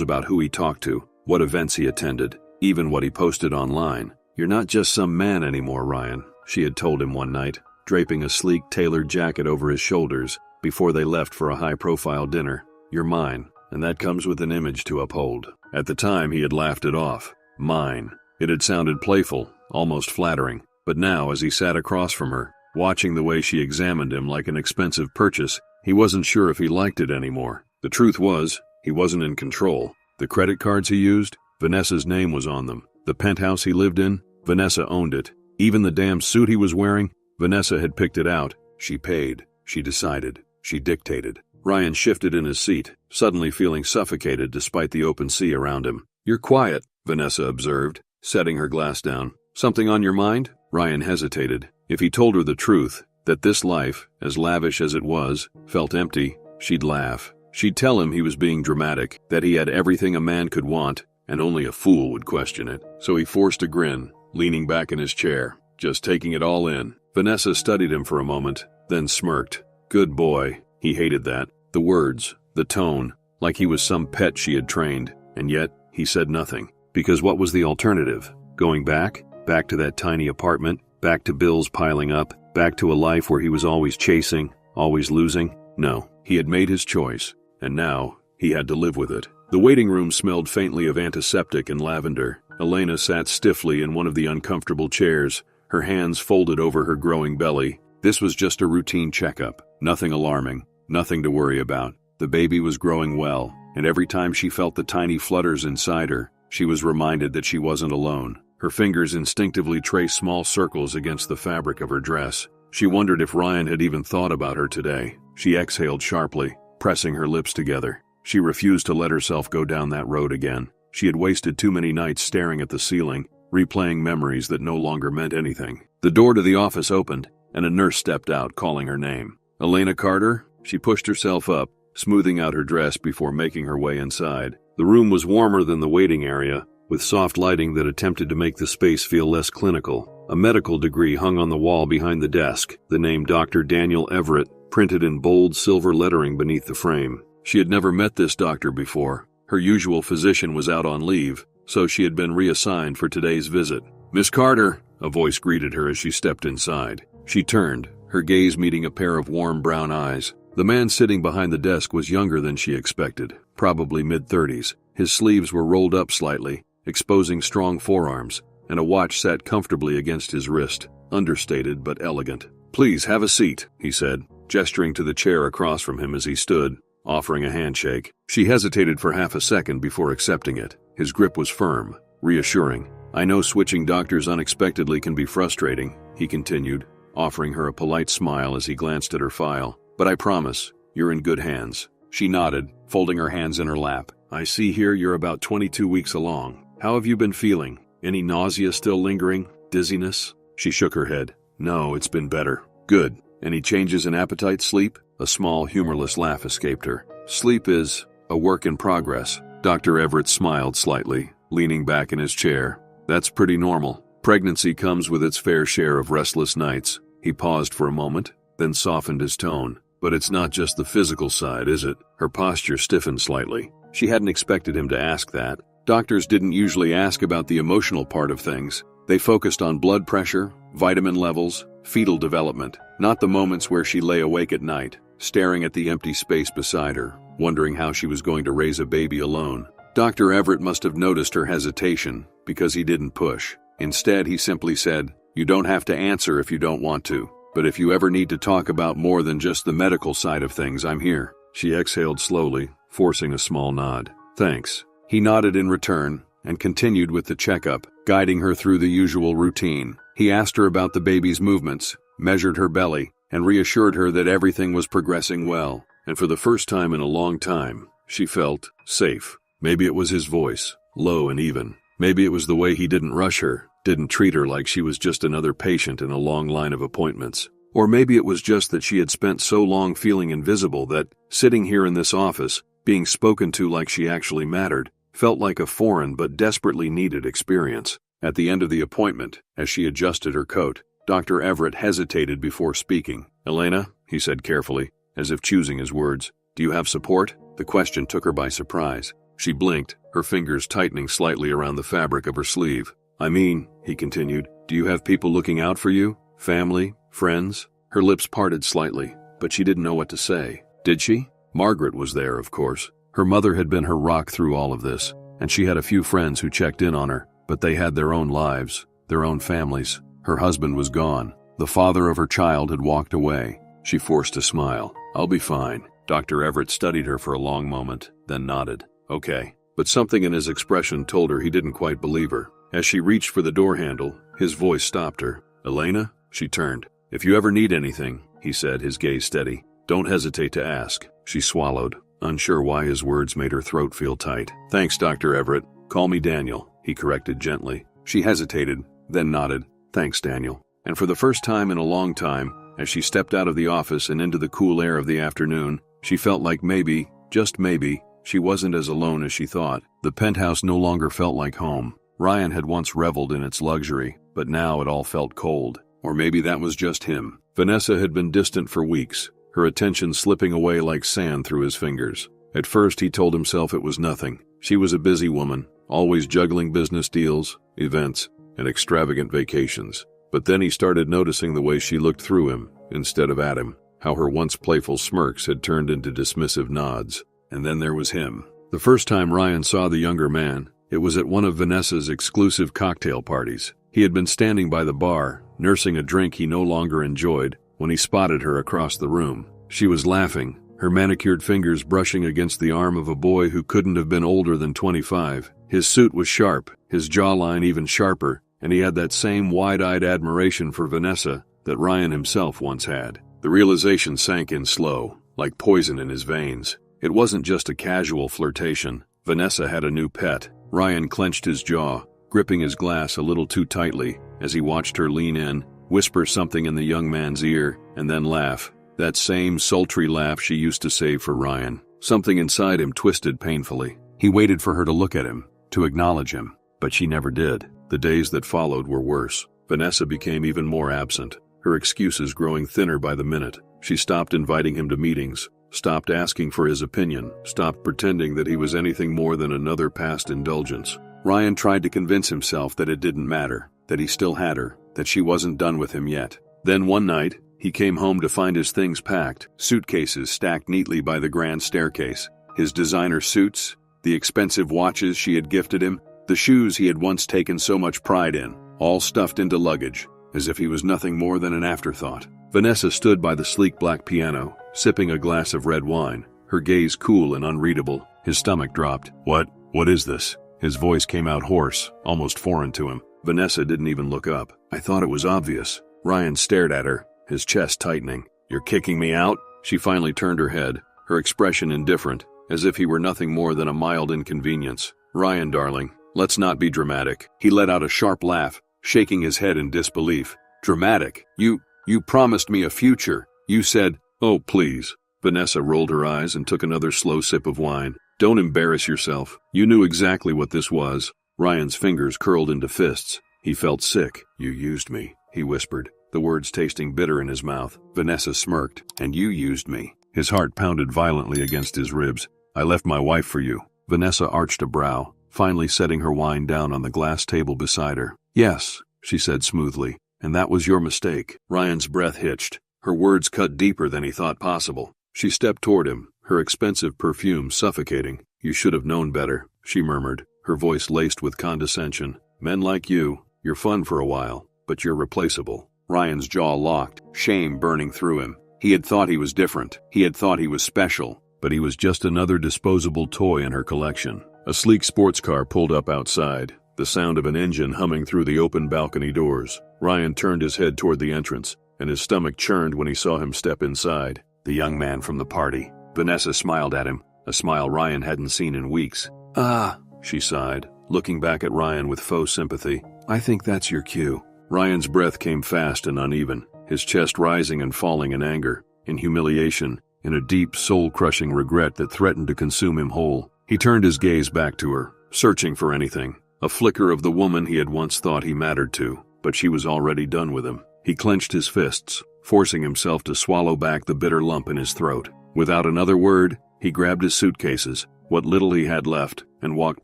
Speaker 1: about who he talked to, what events he attended, even what he posted online. "You're not just some man anymore, Ryan," she had told him one night, draping a sleek tailored jacket over his shoulders before they left for a high-profile dinner. "You're mine, and that comes with an image to uphold." At the time he had laughed it off. Mine. It had sounded playful, almost flattering, but now as he sat across from her, watching the way she examined him like an expensive purchase, he wasn't sure if he liked it anymore. The truth was, he wasn't in control. The credit cards he used, Vanessa's name was on them. The penthouse he lived in, Vanessa owned it. Even the damn suit he was wearing, Vanessa had picked it out. She paid. She decided. She dictated. Ryan shifted in his seat, suddenly feeling suffocated despite the open sea around him. "You're quiet," Vanessa observed, setting her glass down. "Something on your mind?" Ryan hesitated. If he told her the truth, that this life, as lavish as it was, felt empty, she'd laugh. She'd tell him he was being dramatic, that he had everything a man could want, and only a fool would question it. So he forced a grin, leaning back in his chair, just taking it all in. Vanessa studied him for a moment, then smirked. Good boy. He hated that. The words, the tone, like he was some pet she had trained, and yet he said nothing. Because what was the alternative? Going back? Back to that tiny apartment? Back to bills piling up? Back to a life where he was always chasing, always losing? No, he had made his choice, and now he had to live with it. The waiting room smelled faintly of antiseptic and lavender. Elena sat stiffly in one of the uncomfortable chairs, her hands folded over her growing belly. This was just a routine checkup, nothing alarming, nothing to worry about. The baby was growing well, and every time she felt the tiny flutters inside her, she was reminded that she wasn't alone. Her fingers instinctively traced small circles against the fabric of her dress. She wondered if Ryan had even thought about her today. She exhaled sharply, pressing her lips together. She refused to let herself go down that road again. She had wasted too many nights staring at the ceiling, replaying memories that no longer meant anything. The door to the office opened, and a nurse stepped out, calling her name. Elena Carter? She pushed herself up, smoothing out her dress before making her way inside. The room was warmer than the waiting area, with soft lighting that attempted to make the space feel less clinical. A medical degree hung on the wall behind the desk, the name Dr. Daniel Everett printed in bold silver lettering beneath the frame. She had never met this doctor before. Her usual physician was out on leave, so she had been reassigned for today's visit. "Miss Carter," a voice greeted her as she stepped inside. She turned, her gaze meeting a pair of warm brown eyes. The man sitting behind the desk was younger than she expected, probably mid-30s. His sleeves were rolled up slightly, exposing strong forearms, and a watch sat comfortably against his wrist, understated but elegant. "Please have a seat," he said, gesturing to the chair across from him as he stood, offering a handshake. She hesitated for half a second before accepting it. His grip was firm, reassuring. "I know switching doctors unexpectedly can be frustrating," he continued, offering her a polite smile as he glanced at her file. "But I promise, you're in good hands." She nodded, folding her hands in her lap. "I see here you're about 22 weeks along. How have you been feeling? Any nausea still lingering? Dizziness?" She shook her head. "No, it's been better." "Good. Any changes in appetite, sleep?" A small, humorless laugh escaped her. Sleep is a work in progress. Dr. Everett smiled slightly, leaning back in his chair. That's pretty normal. Pregnancy comes with its fair share of restless nights. He paused for a moment, then softened his tone. But it's not just the physical side, is it? Her posture stiffened slightly. She hadn't expected him to ask that. Doctors didn't usually ask about the emotional part of things. They focused on blood pressure, vitamin levels, fetal development, not the moments where she lay awake at night, staring at the empty space beside her, wondering how she was going to raise a baby alone. Dr. Everett must have noticed her hesitation, because he didn't push. Instead, he simply said, "You don't have to answer if you don't want to. But if you ever need to talk about more than just the medical side of things, I'm here." She exhaled slowly, forcing a small nod. "Thanks." He nodded in return, and continued with the checkup, guiding her through the usual routine. He asked her about the baby's movements, measured her belly, and reassured her that everything was progressing well. And for the first time in a long time, she felt safe. Maybe it was his voice, low and even. Maybe it was the way he didn't rush her, didn't treat her like she was just another patient in a long line of appointments. Or maybe it was just that she had spent so long feeling invisible that, sitting here in this office, being spoken to like she actually mattered, felt like a foreign but desperately needed experience. At the end of the appointment, as she adjusted her coat, Dr. Everett hesitated before speaking. "Elena," he said carefully, as if choosing his words, "do you have support?" The question took her by surprise. She blinked, her fingers tightening slightly around the fabric of her sleeve. "I mean," he continued, "do you have people looking out for you? Family? Friends?" Her lips parted slightly, but she didn't know what to say. Did she? Margaret was there, of course. Her mother had been her rock through all of this, and she had a few friends who checked in on her, but they had their own lives, their own families. Her husband was gone. The father of her child had walked away. She forced a smile. "I'll be fine." Dr. Everett studied her for a long moment, then nodded. "Okay." But something in his expression told her he didn't quite believe her. As she reached for the door handle, his voice stopped her. "Elena?" She turned. "If you ever need anything," he said, his gaze steady, "don't hesitate to ask." She swallowed, unsure why his words made her throat feel tight. "Thanks, Dr. Everett. Call me Daniel," he corrected gently. She hesitated, then nodded. "Thanks, Daniel." And for the first time in a long time, as she stepped out of the office and into the cool air of the afternoon, she felt like maybe, just maybe, she wasn't as alone as she thought. The penthouse no longer felt like home. Ryan had once reveled in its luxury, but now it all felt cold. Or maybe that was just him. Vanessa had been distant for weeks, her attention slipping away like sand through his fingers. At first he told himself it was nothing. She was a busy woman, always juggling business deals, events, and extravagant vacations. But then he started noticing the way she looked through him, instead of at him, how her once playful smirks had turned into dismissive nods. And then there was him. The first time Ryan saw the younger man, it was at one of Vanessa's exclusive cocktail parties. He had been standing by the bar, nursing a drink he no longer enjoyed, when he spotted her across the room. She was laughing, her manicured fingers brushing against the arm of a boy who couldn't have been older than 25. His suit was sharp, his jawline even sharper, and he had that same wide-eyed admiration for Vanessa that Ryan himself once had. The realization sank in slow, like poison in his veins. It wasn't just a casual flirtation. Vanessa had a new pet. Ryan clenched his jaw, gripping his glass a little too tightly as he watched her lean in, whisper something in the young man's ear, and then laugh. That same sultry laugh she used to save for Ryan. Something inside him twisted painfully. He waited for her to look at him, to acknowledge him, but she never did. The days that followed were worse. Vanessa became even more absent, her excuses growing thinner by the minute. She stopped inviting him to meetings, stopped asking for his opinion, stopped pretending that he was anything more than another past indulgence. Ryan tried to convince himself that it didn't matter, that he still had her, that she wasn't done with him yet. Then one night, he came home to find his things packed, suitcases stacked neatly by the grand staircase. His designer suits, the expensive watches she had gifted him, the shoes he had once taken so much pride in, all stuffed into luggage, as if he was nothing more than an afterthought. Vanessa stood by the sleek black piano, sipping a glass of red wine, her gaze cool and unreadable. His stomach dropped. What is this?" His voice came out hoarse, almost foreign to him. Vanessa didn't even look up. "I thought it was obvious." Ryan stared at her, his chest tightening. "You're kicking me out?" She finally turned her head, her expression indifferent, as if he were nothing more than a mild inconvenience. "Ryan, darling, let's not be dramatic." He let out a sharp laugh, shaking his head in disbelief. "Dramatic? You promised me a future. You said..." "Oh, please." Vanessa rolled her eyes and took another slow sip of wine. Don't embarrass yourself. You knew exactly what this was. Ryan's fingers curled into fists. He felt sick. You used me, he whispered, the words tasting bitter in his mouth. Vanessa smirked. And you used me. His heart pounded violently against his ribs. I left my wife for you. Vanessa arched a brow, finally setting her wine down on the glass table beside her. Yes, she said smoothly, and that was your mistake. Ryan's breath hitched. Her words cut deeper than he thought possible. She stepped toward him, her expensive perfume suffocating. You should have known better, she murmured, her voice laced with condescension. Men like you're fun for a while, but you're replaceable. Ryan's jaw locked, shame burning through him. He had thought he was different. He had thought he was special, but he was just another disposable toy in her collection. A sleek sports car pulled up outside, the sound of an engine humming through the open balcony doors. Ryan turned his head toward the entrance, and his stomach churned when he saw him step inside. The young man from the party. Vanessa smiled at him, a smile Ryan hadn't seen in weeks. Ah, she sighed, looking back at Ryan with faux sympathy. I think that's your cue. Ryan's breath came fast and uneven, his chest rising and falling in anger, in humiliation, in a deep, soul-crushing regret that threatened to consume him whole. He turned his gaze back to her, searching for anything, a flicker of the woman he had once thought he mattered to, but she was already done with him. He clenched his fists, forcing himself to swallow back the bitter lump in his throat. Without another word, he grabbed his suitcases, what little he had left, and walked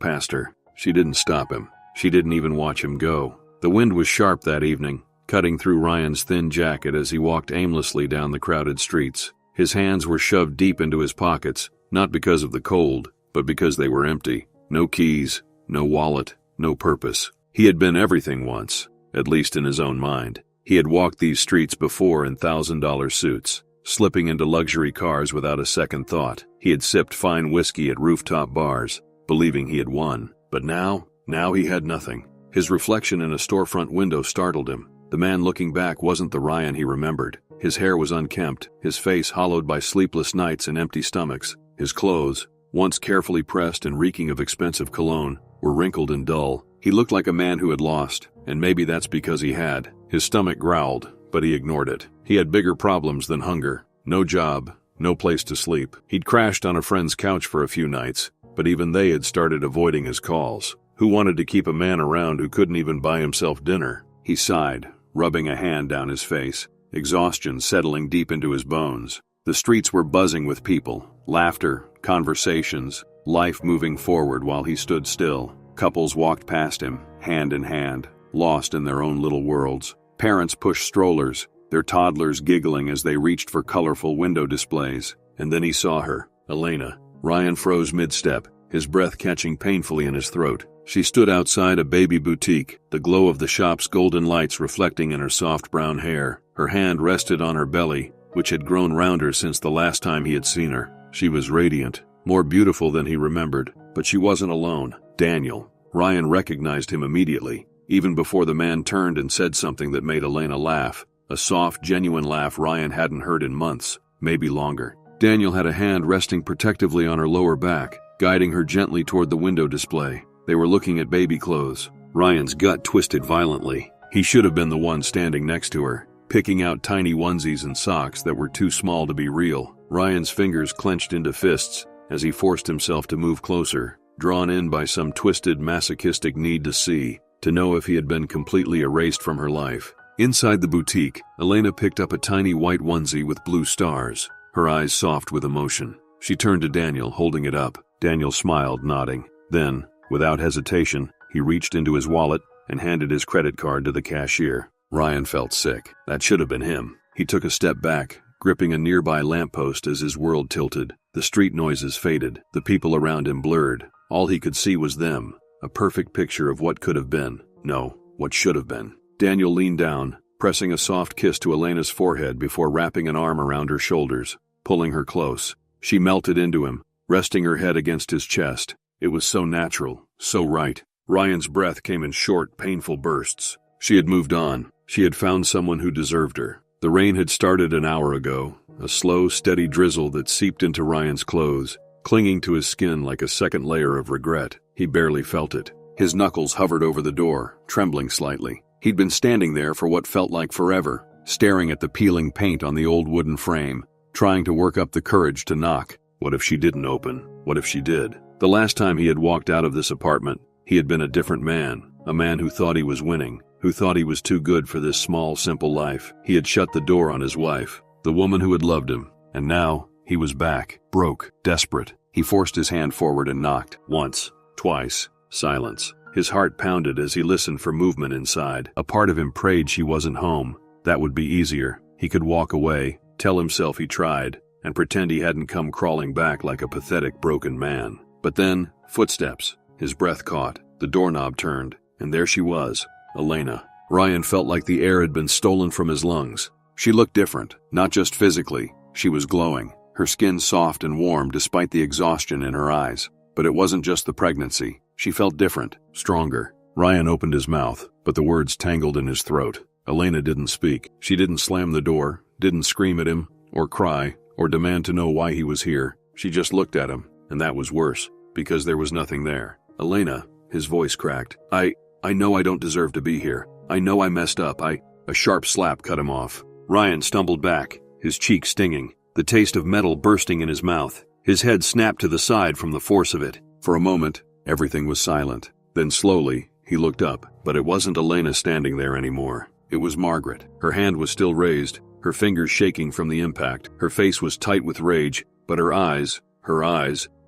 Speaker 1: past her. She didn't stop him. She didn't even watch him go. The wind was sharp that evening, cutting through Ryan's thin jacket as he walked aimlessly down the crowded streets. His hands were shoved deep into his pockets, not because of the cold, but because they were empty. No keys, no wallet, no purpose. He had been everything once, at least in his own mind. He had walked these streets before in $1,000 suits, slipping into luxury cars without a second thought. He had sipped fine whiskey at rooftop bars, believing he had won. But now he had nothing. His reflection in a storefront window startled him. The man looking back wasn't the Ryan he remembered. His hair was unkempt, his face hollowed by sleepless nights and empty stomachs. His clothes, once carefully pressed and reeking of expensive cologne, were wrinkled and dull. He looked like a man who had lost, and maybe that's because he had. His stomach growled, but he ignored it. He had bigger problems than hunger. No job, no place to sleep. He'd crashed on a friend's couch for a few nights, but even they had started avoiding his calls. Who wanted to keep a man around who couldn't even buy himself dinner? He sighed, rubbing a hand down his face, exhaustion settling deep into his bones. The streets were buzzing with people, laughter, conversations, life moving forward while he stood still. Couples walked past him, hand in hand, lost in their own little worlds. Parents pushed strollers, their toddlers giggling as they reached for colorful window displays. And then he saw her, Elena. Ryan froze mid-step, his breath catching painfully in his throat. She stood outside a baby boutique, the glow of the shop's golden lights reflecting in her soft brown hair. Her hand rested on her belly, which had grown rounder since the last time he had seen her. She was radiant, more beautiful than he remembered, but she wasn't alone. Daniel. Ryan recognized him immediately, even before the man turned and said something that made Elena laugh. A soft, genuine laugh Ryan hadn't heard in months, maybe longer. Daniel had a hand resting protectively on her lower back, guiding her gently toward the window display. They were looking at baby clothes. Ryan's gut twisted violently. He should have been the one standing next to her, picking out tiny onesies and socks that were too small to be real. Ryan's fingers clenched into fists as he forced himself to move closer, drawn in by some twisted masochistic need to see, to know if he had been completely erased from her life. Inside the boutique, Elena picked up a tiny white onesie with blue stars, her eyes soft with emotion. She turned to Daniel, holding it up. Daniel smiled, nodding. Then, without hesitation, he reached into his wallet and handed his credit card to the cashier. Ryan felt sick. That should have been him. He took a step back, gripping a nearby lamppost as his world tilted. The street noises faded, the people around him blurred. All he could see was them, a perfect picture of what could have been. No, what should have been. Daniel leaned down, pressing a soft kiss to Elena's forehead before wrapping an arm around her shoulders, pulling her close. She melted into him, resting her head against his chest. It was so natural, so right. Ryan's breath came in short, painful bursts. She had moved on. She had found someone who deserved her. The rain had started an hour ago, a slow, steady drizzle that seeped into Ryan's clothes, clinging to his skin like a second layer of regret. He barely felt it. His knuckles hovered over the door, trembling slightly. He'd been standing there for what felt like forever, staring at the peeling paint on the old wooden frame, trying to work up the courage to knock. What if she didn't open? What if she did? The last time he had walked out of this apartment, he had been a different man, a man who thought he was winning, who thought he was too good for this small, simple life. He had shut the door on his wife, the woman who had loved him, and now he was back, broke, desperate. He forced his hand forward and knocked. Once, twice, silence. His heart pounded as he listened for movement inside. A part of him prayed she wasn't home. That would be easier. He could walk away, tell himself he tried, and pretend he hadn't come crawling back like a pathetic broken man. But then, footsteps. His breath caught. The doorknob turned, and there she was, Elena. Ryan felt like the air had been stolen from his lungs. She looked different, not just physically. She was glowing, her skin soft and warm despite the exhaustion in her eyes. But it wasn't just the pregnancy. She felt different, stronger. Ryan opened his mouth, but the words tangled in his throat. Elena didn't speak. She didn't slam the door, didn't scream at him, or cry, or demand to know why he was here. She just looked at him, and that was worse, because there was nothing there. Elena, his voice cracked. I know I don't deserve to be here. I know I messed up. A sharp slap cut him off. Ryan stumbled back, his cheek stinging, the taste of metal bursting in his mouth. His head snapped to the side from the force of it. For a moment, everything was silent. Then slowly, he looked up, but it wasn't Elena standing there anymore. It was Margaret. Her hand was still raised, her fingers shaking from the impact. Her face was tight with rage, but her eyes,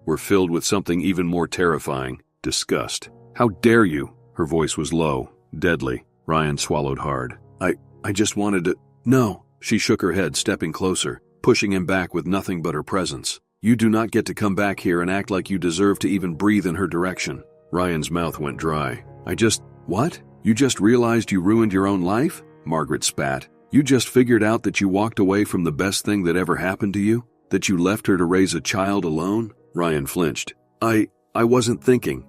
Speaker 1: were filled with something even more terrifying, disgust. How dare you? Her voice was low, deadly. Ryan swallowed hard. I just wanted to... No. She shook her head, stepping closer, pushing him back with nothing but her presence. You do not get to come back here and act like you deserve to even breathe in her direction. Ryan's mouth went dry. What? You just realized you ruined your own life? Margaret spat. You just figured out that you walked away from the best thing that ever happened to you? That you left her to raise a child alone? Ryan flinched. I wasn't thinking.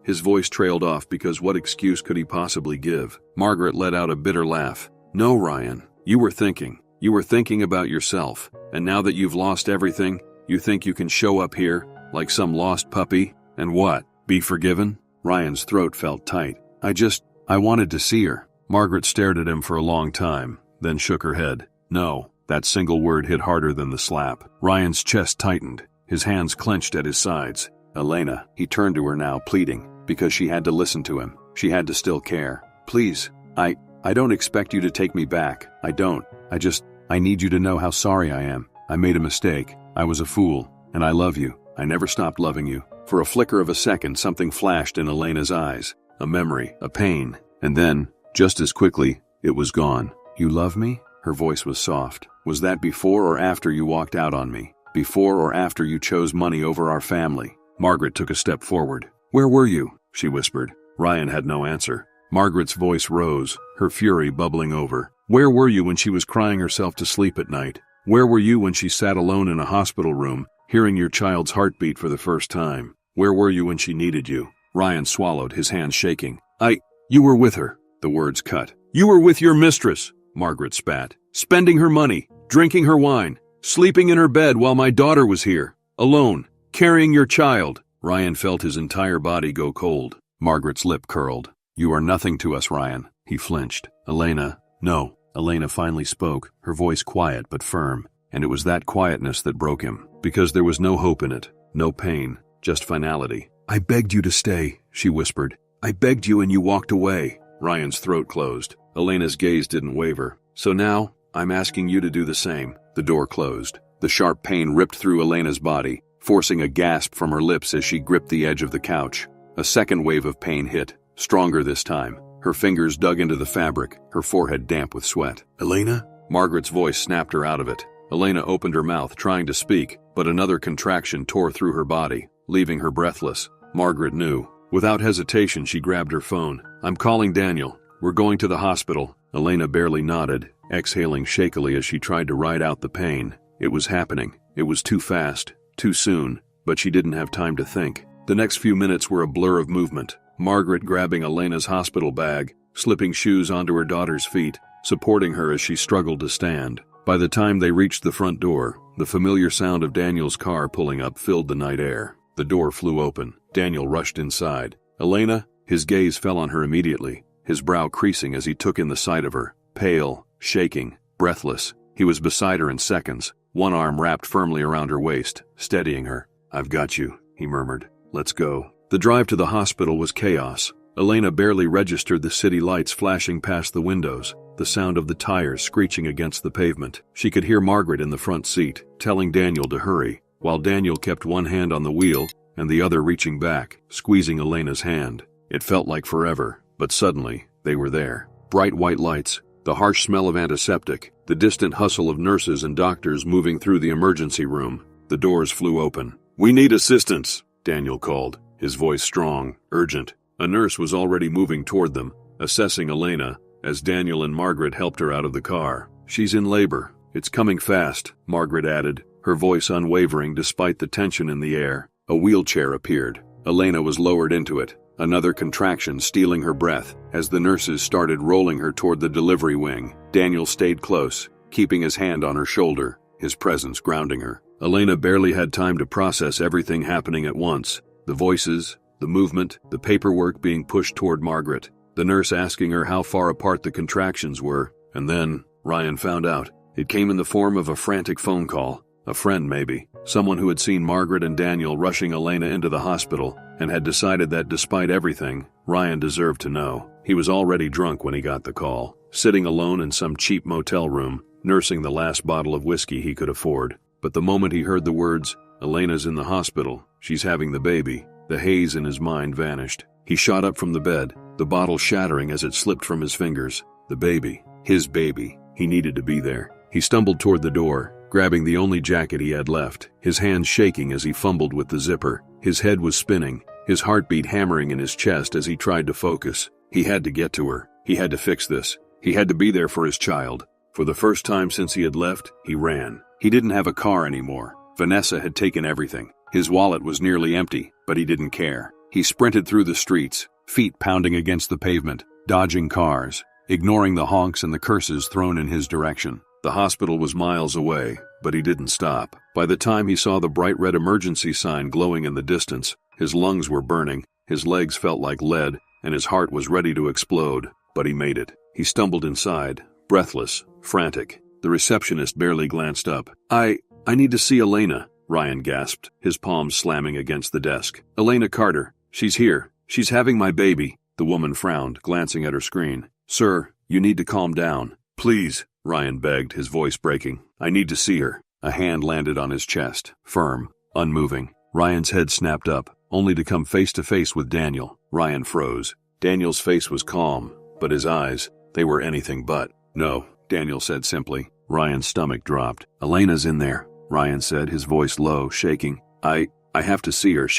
Speaker 1: His voice trailed off because what excuse could he possibly give? Margaret let out a bitter laugh. No, Ryan. You were thinking. You were thinking about yourself. And now that you've lost everything, you think you can show up here, like some lost puppy, and what? Be forgiven? Ryan's throat felt tight. I wanted to see her. Margaret stared at him for a long time, then shook her head. No, that single word hit harder than the slap. Ryan's chest tightened, his hands clenched at his sides. Elena, he turned to her now, pleading, because she had to listen to him. She had to still care. Please, I don't expect you to take me back. I don't. I need you to know how sorry I am. I made a mistake. I was a fool, and I love you. I never stopped loving you. For a flicker of a second, something flashed in Elena's eyes. A memory, a pain, and then, just as quickly, it was gone. You love me? Her voice was soft. Was that before or after you walked out on me? Before or after you chose money over our family? Margaret took a step forward. Where were you? She whispered. Ryan had no answer. Margaret's voice rose, her fury bubbling over. Where were you when she was crying herself to sleep at night? Where were you when she sat alone in a hospital room, hearing your child's heartbeat for the first time? Where were you when she needed you? Ryan swallowed, his hands shaking. You were with her. The words cut. You were with your mistress, Margaret spat. Spending her money, drinking her wine, sleeping in her bed while my daughter was here, alone, carrying your child. Ryan felt his entire body go cold. Margaret's lip curled. You are nothing to us, Ryan. He flinched. Elena, no. Elena finally spoke, her voice quiet but firm, and it was that quietness that broke him, because there was no hope in it, no pain, just finality. I begged you to stay, she whispered. I begged you and you walked away. Ryan's throat closed. Elena's gaze didn't waver. So now, I'm asking you to do the same. The door closed. The sharp pain ripped through Elena's body, forcing a gasp from her lips as she gripped the edge of the couch. A second wave of pain hit, stronger this time. Her fingers dug into the fabric, her forehead damp with sweat. Elena? Margaret's voice snapped her out of it. Elena opened her mouth, trying to speak, but another contraction tore through her body, leaving her breathless. Margaret knew. Without hesitation, she grabbed her phone. I'm calling Daniel. We're going to the hospital. Elena barely nodded, exhaling shakily as she tried to ride out the pain. It was happening. It was too fast, too soon, but she didn't have time to think. The next few minutes were a blur of movement. Margaret grabbing Elena's hospital bag, slipping shoes onto her daughter's feet, supporting her as she struggled to stand. By the time they reached the front door, the familiar sound of Daniel's car pulling up filled the night air. The door flew open. Daniel rushed inside. Elena? His gaze fell on her immediately, his brow creasing as he took in the sight of her. Pale, shaking, breathless, He was beside her in seconds, one arm wrapped firmly around her waist, steadying her. "I've got you," he murmured. "Let's go." The drive to the hospital was chaos. Elena barely registered the city lights flashing past the windows, the sound of the tires screeching against the pavement. She could hear Margaret in the front seat, telling Daniel to hurry, while Daniel kept one hand on the wheel and the other reaching back, squeezing Elena's hand. It felt like forever, but suddenly, they were there. Bright white lights, the harsh smell of antiseptic, the distant hustle of nurses and doctors moving through the emergency room. The doors flew open. "We need assistance," Daniel called, his voice strong, urgent. A nurse was already moving toward them, assessing Elena, as Daniel and Margaret helped her out of the car. "She's in labor. It's coming fast," Margaret added, her voice unwavering despite the tension in the air. A wheelchair appeared. Elena was lowered into it, another contraction stealing her breath, as the nurses started rolling her toward the delivery wing. Daniel stayed close, keeping his hand on her shoulder, his presence grounding her. Elena barely had time to process everything happening at once. The voices, the movement, the paperwork being pushed toward Margaret, the nurse asking her how far apart the contractions were, and then, Ryan found out. It came in the form of a frantic phone call. A friend, maybe. Someone who had seen Margaret and Daniel rushing Elena into the hospital and had decided that despite everything, Ryan deserved to know. He was already drunk when he got the call, sitting alone in some cheap motel room, nursing the last bottle of whiskey he could afford. But the moment he heard the words, "Elena's in the hospital, she's having the baby," the haze in his mind vanished. He shot up from the bed, the bottle shattering as it slipped from his fingers. The baby. His baby. He needed to be there. He stumbled toward the door, grabbing the only jacket he had left, his hands shaking as he fumbled with the zipper. His head was spinning, his heartbeat hammering in his chest as he tried to focus. He had to get to her. He had to fix this. He had to be there for his child. For the first time since he had left, he ran. He didn't have a car anymore. Vanessa had taken everything. His wallet was nearly empty, but he didn't care. He sprinted through the streets, feet pounding against the pavement, dodging cars, ignoring the honks and the curses thrown in his direction. The hospital was miles away, but he didn't stop. By the time he saw the bright red emergency sign glowing in the distance, his lungs were burning, his legs felt like lead, and his heart was ready to explode. But he made it. He stumbled inside, breathless, frantic. The receptionist barely glanced up. I need to see Elena," Ryan gasped, his palms slamming against the desk. "Elena Carter. She's here. She's having my baby." The woman frowned, glancing at her screen. "Sir, you need to calm down. Please," Ryan begged, his voice breaking. "I need to see her." A hand landed on his chest, firm, unmoving. Ryan's head snapped up, only to come face to face with Daniel. Ryan froze. Daniel's face was calm, but his eyes, they were anything but. "No," Daniel said simply. Ryan's stomach dropped. "Elena's in there," Ryan said, his voice low, shaking. I have to see her.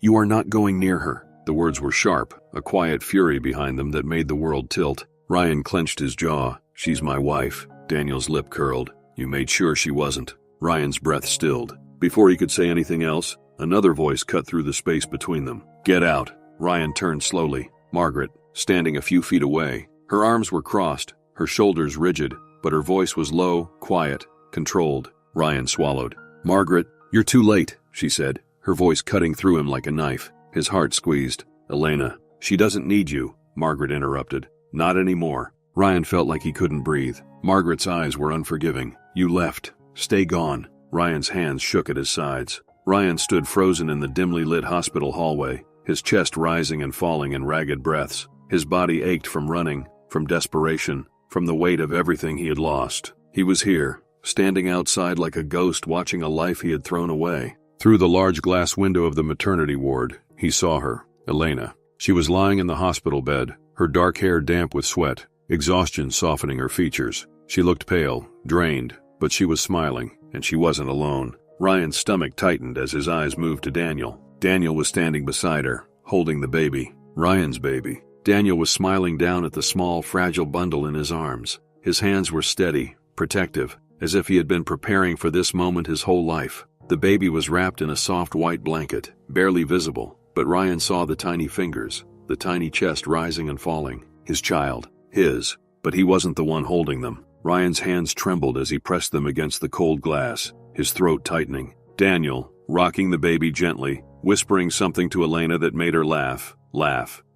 Speaker 1: You are not going near her." The words were sharp, a quiet fury behind them that made the world tilt. Ryan clenched his jaw. "She's my wife." Daniel's lip curled. "You made sure she wasn't." Ryan's breath stilled. Before he could say anything else, another voice cut through the space between them. "Get out." Ryan turned slowly. Margaret, standing a few feet away. Her arms were crossed, her shoulders rigid, but her voice was low, quiet, controlled. Ryan swallowed. "Margaret, you're too late," she said, her voice cutting through him like a knife. His heart squeezed. "Elena, she doesn't need you," Margaret interrupted. "Not anymore." Ryan felt like he couldn't breathe. Margaret's eyes were unforgiving. "You left. Stay gone." Ryan's hands shook at his sides. Ryan stood frozen in the dimly lit hospital hallway, his chest rising and falling in ragged breaths. His body ached from running, from desperation, from the weight of everything he had lost. He was here, standing outside like a ghost watching a life he had thrown away. Through the large glass window of the maternity ward, he saw her, Elena. She was lying in the hospital bed, her dark hair damp with sweat, exhaustion softening her features. She looked pale, drained, but she was smiling, and she wasn't alone. Ryan's stomach tightened as his eyes moved to Daniel. Daniel was standing beside her, holding the baby, Ryan's baby. Daniel was smiling down at the small, fragile bundle in his arms. His hands were steady, protective, as if he had been preparing for this moment his whole life. The baby was wrapped in a soft white blanket, barely visible, but Ryan saw the tiny fingers, the tiny chest rising and falling. His child. His. But he wasn't the one holding them. Ryan's hands trembled as he pressed them against the cold glass, his throat tightening. Daniel, rocking the baby gently, whispering something to Elena that made her laugh.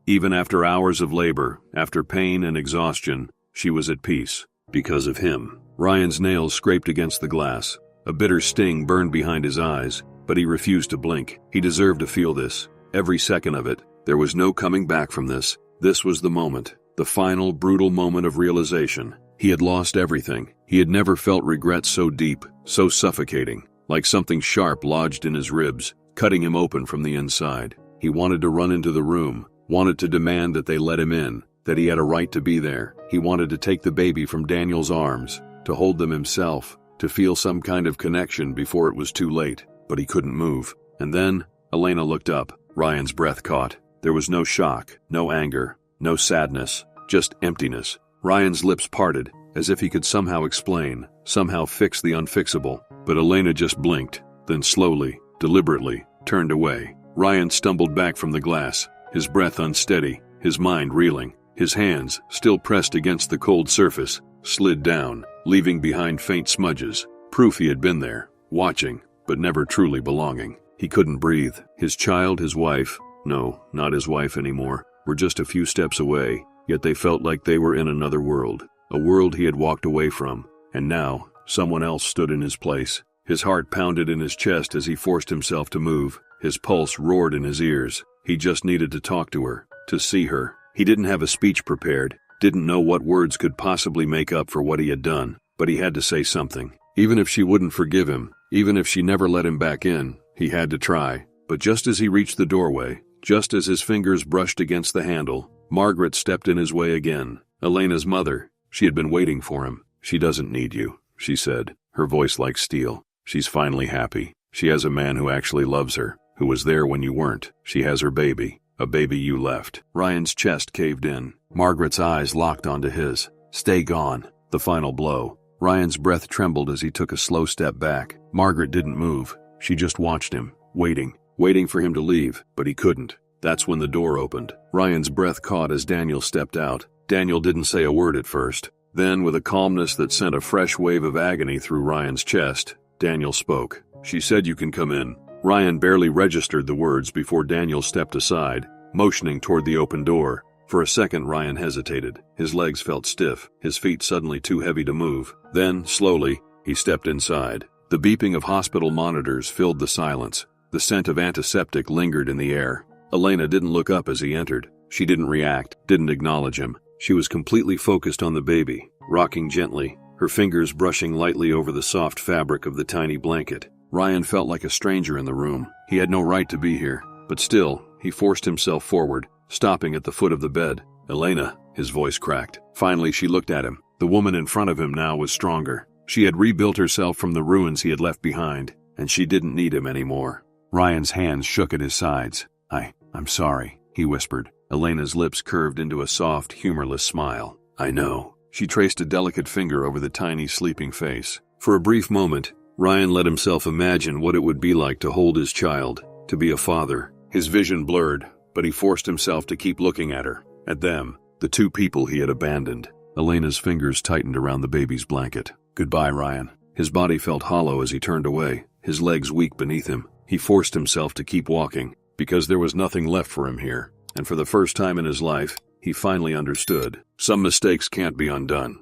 Speaker 1: Even after hours of labor, after pain and exhaustion, she was at peace. Because of him. Ryan's nails scraped against the glass. A bitter sting burned behind his eyes, but he refused to blink. He deserved to feel this. Every second of it. There was no coming back from this. This was the moment. The final, brutal moment of realization. He had lost everything. He had never felt regret so deep, so suffocating, like something sharp lodged in his ribs, cutting him open from the inside. He wanted to run into the room, wanted to demand that they let him in, that he had a right to be there. He wanted to take the baby from Daniel's arms, to hold them himself, to feel some kind of connection before it was too late, but he couldn't move. And then, Elena looked up. Ryan's breath caught. There was no shock, no anger, no sadness, just emptiness. Ryan's lips parted, as if he could somehow explain, somehow fix the unfixable. But Elena just blinked, then slowly, deliberately, turned away. Ryan stumbled back from the glass, his breath unsteady, his mind reeling. His hands, still pressed against the cold surface, slid down, leaving behind faint smudges, proof he had been there, watching, but never truly belonging. He couldn't breathe. His child, his wife, no, not his wife anymore, were just a few steps away, yet they felt like they were in another world, a world he had walked away from, and now, someone else stood in his place. His heart pounded in his chest as he forced himself to move. His pulse roared in his ears. He just needed to talk to her, to see her. He didn't have a speech prepared, didn't know what words could possibly make up for what he had done, but he had to say something. Even if she wouldn't forgive him, even if she never let him back in, he had to try. But just as he reached the doorway, just as his fingers brushed against the handle, Margaret stepped in his way again. Elena's mother. She had been waiting for him. "She doesn't need you," she said, her voice like steel. "She's finally happy. She has a man who actually loves her, who was there when you weren't. She has her baby, a baby you left." Ryan's chest caved in. Margaret's eyes locked onto his. "Stay gone." The final blow. Ryan's breath trembled as he took a slow step back. Margaret didn't move. She just watched him, waiting for him to leave, but he couldn't. That's when the door opened. Ryan's breath caught as Daniel stepped out. Daniel didn't say a word at first. Then, with a calmness that sent a fresh wave of agony through Ryan's chest, Daniel spoke. "She said you can come in." Ryan barely registered the words before Daniel stepped aside, motioning toward the open door. For a second, Ryan hesitated. His legs felt stiff, his feet suddenly too heavy to move. Then, slowly, he stepped inside. The beeping of hospital monitors filled the silence. The scent of antiseptic lingered in the air. Elena didn't look up as he entered. She didn't react, didn't acknowledge him. She was completely focused on the baby, rocking gently, her fingers brushing lightly over the soft fabric of the tiny blanket. Ryan felt like a stranger in the room. He had no right to be here, but still, he forced himself forward, stopping at the foot of the bed. "Elena," his voice cracked. Finally, she looked at him. The woman in front of him now was stronger. She had rebuilt herself from the ruins he had left behind, and she didn't need him anymore. Ryan's hands shook at his sides. I'm sorry," he whispered. Elena's lips curved into a soft, humorless smile. "I know." She traced a delicate finger over the tiny, sleeping face. For a brief moment, Ryan let himself imagine what it would be like to hold his child, to be a father. His vision blurred, but he forced himself to keep looking at her, at them, the two people he had abandoned. Elena's fingers tightened around the baby's blanket. "Goodbye, Ryan." His body felt hollow as he turned away, his legs weak beneath him. He forced himself to keep walking, because there was nothing left for him here. And for the first time in his life, he finally understood. Some mistakes can't be undone.